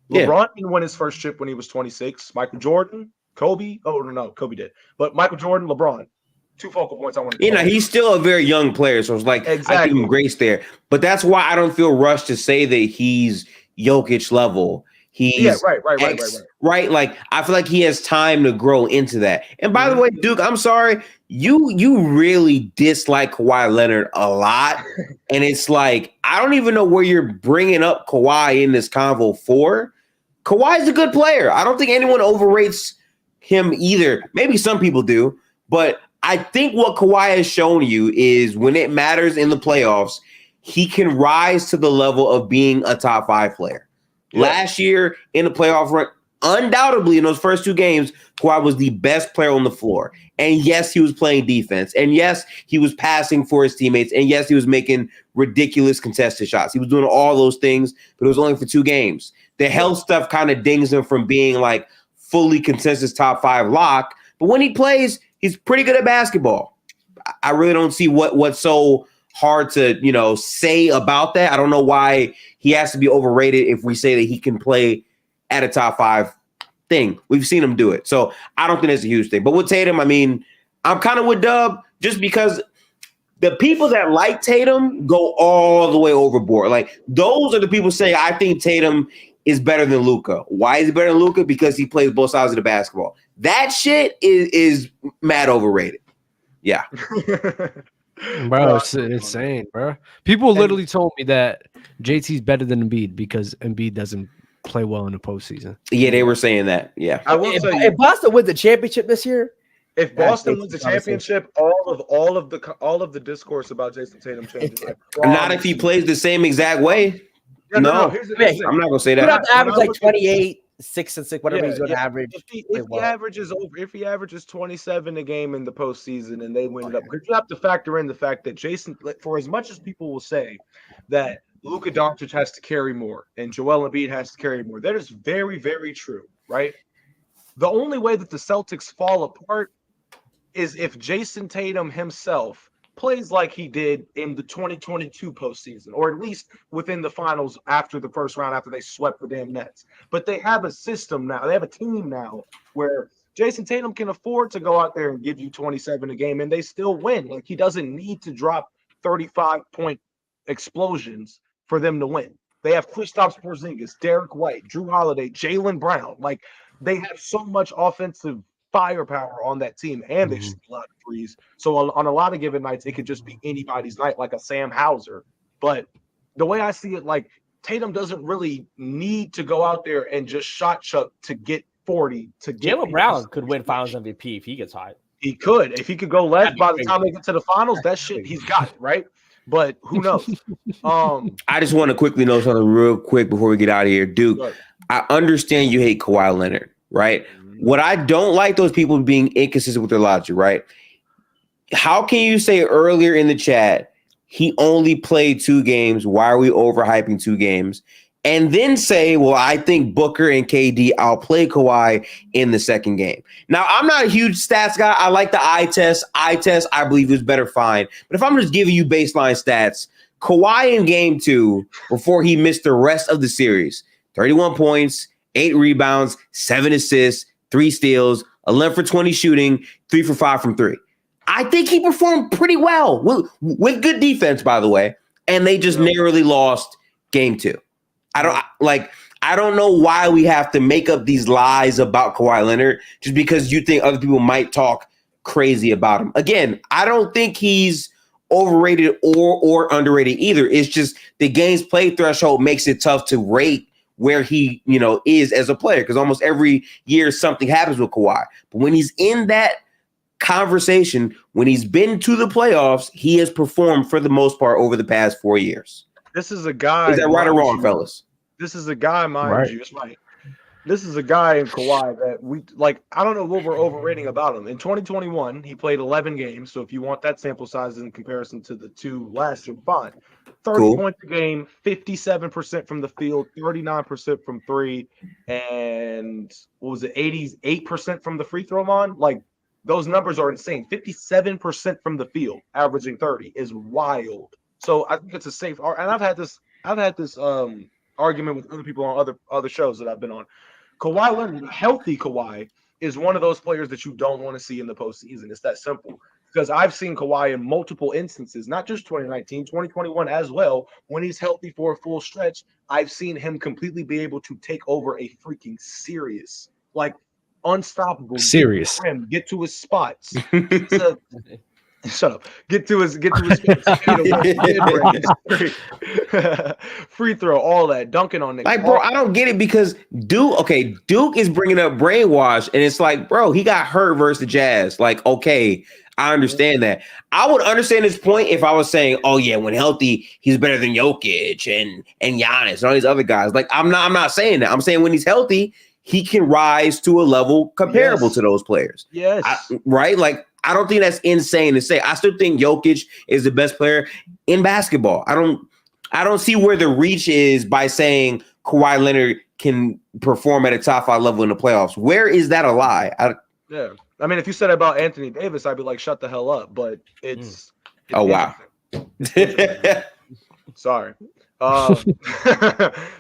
Yeah. LeBron didn't win his first chip when he was 26. Michael Jordan, Kobe. Oh no, Kobe did. But Michael Jordan, LeBron, two focal points I want to. You know, he's still a very young player, so it's like I give him grace there. But that's why I don't feel rushed to say that he's Jokic level. He's right. Like I feel like he has time to grow into that. And by the way, Duke, I'm sorry, you really dislike Kawhi Leonard a lot, and it's like I don't even know where you're bringing up Kawhi in this convo for. Kawhi's a good player. I don't think anyone overrates him either. Maybe some people do, but I think what Kawhi has shown you is when it matters in the playoffs, he can rise to the level of being a top 5 player. Yeah. Last year in the playoff run, undoubtedly in those first 2 games, Kawhi was the best player on the floor. And yes, he was playing defense. And yes, he was passing for his teammates. And yes, he was making ridiculous contested shots. He was doing all those things, but it was only for 2 games. The health stuff kind of dings him from being like fully consensus top 5 lock. But when he plays, he's pretty good at basketball. I really don't see what's so hard to, say about that. I don't know why he has to be overrated if we say that he can play at a top 5 thing. We've seen him do it. So I don't think that's a huge thing. But with Tatum, I mean, I'm kind of with Dub just because the people that like Tatum go all the way overboard. Like those are the people saying, I think Tatum is better than Luka. Why is he better than Luka? Because he plays both sides of the basketball. That shit is mad overrated. Yeah. Bro, it's insane, bro. People literally told me that JT's better than Embiid because Embiid doesn't play well in the postseason. Yeah, they were saying that. Yeah. I will say if Boston wins the championship this year, if Boston wins the championship, all of the discourse about Jason Tatum changes. Not if he plays the same exact way. No. Here's the thing. I'm not gonna say that. He'd have to average like 28, 6 and 6, whatever he's going to average. If he averages 27 a game in the postseason and they win it up, because you have to factor in the fact that Jason, for as much as people will say that Luka Doncic has to carry more and Joel Embiid has to carry more, that is very, very true, right? The only way that the Celtics fall apart is if Jason Tatum himself plays like he did in the 2022 postseason, or at least within the finals after the first round, after they swept the damn Nets. But they have a system now. They have a team now where Jason Tatum can afford to go out there and give you 27 a game, and they still win. Like, he doesn't need to drop 35-point explosions for them to win. They have Kristaps Porzingis, Derek White, Drew Holiday, Jalen Brown. Like, they have so much offensive firepower on that team, and they shoot a lot of threes. So on a lot of given nights, it could just be anybody's night, like a Sam Hauser. But the way I see it, like, Tatum doesn't really need to go out there and just shot chuck to get 40. To get Jalen Brown could win Finals MVP if he gets hot. He could. If he could go left by the time they get to the finals, that shit, he's got it, right? But who knows? I just want to quickly know something real quick before we get out of here. Duke, I understand you hate Kawhi Leonard, right? What I don't like those people being inconsistent with their logic, right? How can you say earlier in the chat, he only played 2 games? Why are we overhyping 2 games? And then say, well, I think Booker and KD outplay Kawhi in the second game. Now, I'm not a huge stats guy. I like the eye test. Eye test, I believe, is better, fine. But if I'm just giving you baseline stats, Kawhi in game 2, before he missed the rest of the series, 31 points, 8 rebounds, 7 assists, 3 steals, 11 for 20 shooting, 3 for 5 from 3. I think he performed pretty well with good defense, by the way. And they just narrowly lost game 2. I don't know why we have to make up these lies about Kawhi Leonard just because you think other people might talk crazy about him. Again, I don't think he's overrated or underrated either. It's just the games played threshold makes it tough to rate where he, is as a player, because almost every year something happens with Kawhi. But when he's in that conversation, when he's been to the playoffs, he has performed for the most part over the past 4 years. This is a guy. Is that right or wrong, fellas? This is a guy, mind you. It's right. This is a guy in Kawhi that we like. I don't know what we're overrating about him. In 2021, he played 11 games. So if you want that sample size in comparison to the 2 last year, fine. 30 points a game, 57% from the field, 39% from 3, and what was it, 88% from the free throw line? Like, those numbers are insane. 57% from the field, averaging 30 is wild. So I think it's a safe. And I've had this I've had this argument with other people on other shows that I've been on. Kawhi Leonard, healthy Kawhi, is one of those players that you don't want to see in the postseason. It's that simple. Because I've seen Kawhi in multiple instances, not just 2019, 2021 as well. When he's healthy for a full stretch, I've seen him completely be able to take over a freaking series, like unstoppable. Serious. Get to his spots. Shut up. Get to his spots. Free throw, all that, dunking on niggas. Like, bro, I don't get it because Duke is bringing up brainwash, and it's like, bro, he got hurt versus the Jazz. Like, okay, I understand that. I would understand his point if I was saying, oh yeah, when healthy, he's better than Jokic and Giannis and all these other guys. Like, I'm not saying that. I'm saying when he's healthy, he can rise to a level comparable to those players. Yes. Right? Like, I don't think that's insane to say. I still think Jokic is the best player in basketball. I don't see where the reach is by saying Kawhi Leonard can perform at a top 5 level in the playoffs. Where is that a lie? Yeah. I mean, if you said it about Anthony Davis, I'd be like, shut the hell up. But it's oh, wow. Sorry.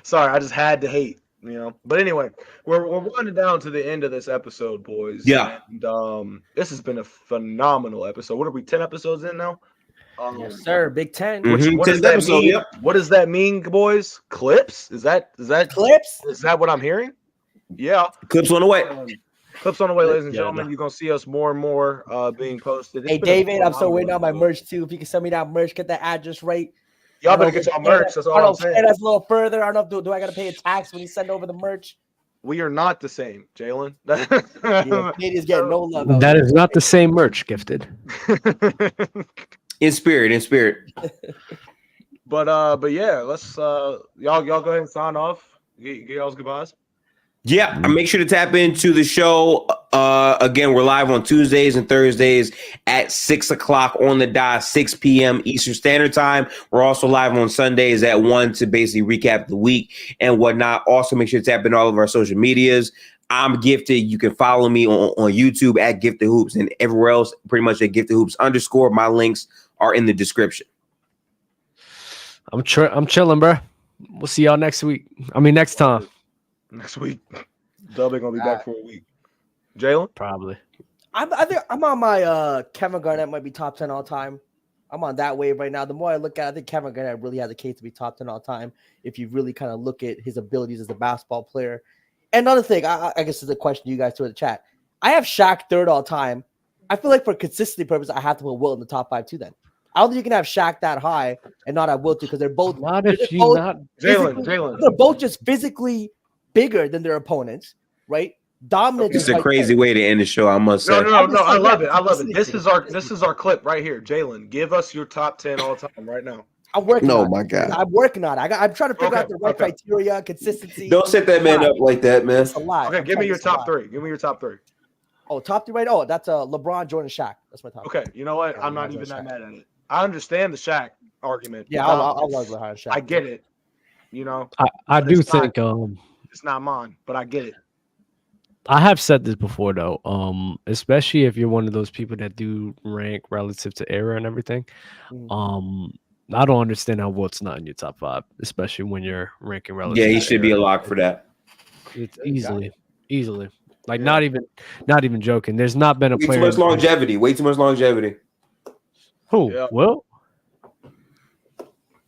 Sorry, I just had to hate. But anyway, we're winding down to the end of this episode, boys. Yeah. And this has been a phenomenal episode. What are we, 10 episodes in now? Yes, sir. Big 10. What does that mean? Yep. What does that mean, boys? Clips? Is that clips? Is that what I'm hearing? Yeah. Clips on the way. Clips on the way, ladies and gentlemen. You're gonna see us more and more being posted. Hey, David, I'm still waiting on my merch too. If you can send me that merch, get that address right. Y'all better get y'all merch. That's all I'm saying. That's a little further. I don't know. Do I got to pay a tax when you send over the merch? We are not the same, Jalen. Canadians getting no love. That is not the same merch, Gifted. In spirit. But yeah, let's y'all go ahead and sign off. Get y'all's goodbyes. Yeah, make sure to tap into the show. Again, we're live on Tuesdays and Thursdays at 6 o'clock on the dot, 6 p.m. Eastern Standard Time. We're also live on Sundays at 1 to basically recap the week and whatnot. Also, make sure to tap in all of our social medias. I'm Gifted. You can follow me on YouTube at Gifted Hoops and everywhere else, pretty much at Gifted Hoops _ My links are in the description. I'm chilling, bro. We'll see y'all next week. Next time. Next week. Dub ain't gonna be back for a week. Jalen? Probably. I think I'm on my Kevin Garnett might be top 10 all time. I'm on that wave right now. The more I look at it, I think Kevin Garnett really has a case to be top 10 all time if you really kind of look at his abilities as a basketball player. And another thing, I guess is a question you guys threw in the chat. I have Shaq third all time. I feel like for consistency purposes, I have to put Wilt in the top 5 too then. I don't think you can have Shaq that high and not have Wilt because they're both Jalen. They're both just physically bigger than their opponents, right? Dominant. It's a crazy way to end the show, I must say. No. I love it. This is our clip right here. Jalen, give us your top 10 all time right now. I'm working. No, my God. I'm working on it. I'm trying to figure out the right criteria, consistency. Don't set that man up like that, man. It's a lot. Okay, give me your top 3. Give me your top 3. Oh, top 3 right? Oh, that's LeBron, Jordan, Shaq. That's my top. Okay, you know what? I'm not even that mad at it. I understand the Shaq argument. Yeah, I'll love behind Shaq. I get it. I do think it's not mine, but I get it. I have said this before though, especially if you're one of those people that do rank relative to era and everything. I don't understand how Wilt's not in your top 5, especially when you're ranking relative. Yeah, he should be a lock for that. It's easily. Like not even joking. There's not been a player. Way too much longevity. Who? Yeah. Wilt?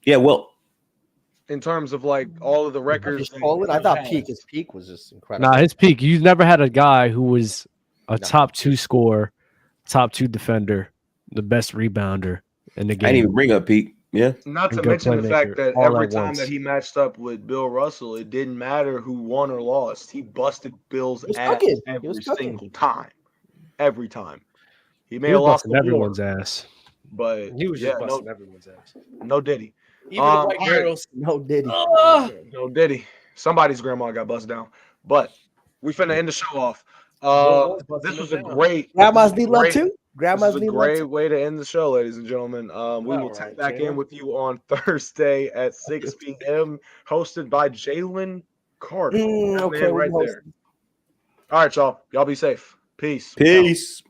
Yeah, Wilt. In terms of like all of the records, I thought his peak was just incredible. Nah, his peak. You've never had a guy who was a top 2 scorer, top 2 defender, the best rebounder in the game. I didn't even bring up peak. Yeah. Not to mention the fact that every time that he matched up with Bill Russell, it didn't matter who won or lost. He busted Bill's ass every single time. Every time. He may have lost everyone's ass. But he was just busting everyone's ass. No Diddy. Even the white girls, no Diddy. No Diddy. Somebody's grandma got busted down. But we finna end the show off. This was a great. Grandmas need love too. Grandma's a great way to end the show, ladies and gentlemen. We will tap back in with you on Thursday at 6 p.m. hosted by Jalen Carter. Okay, right there. All right, y'all. Y'all be safe. Peace. Peace.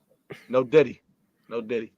No Diddy. No Diddy.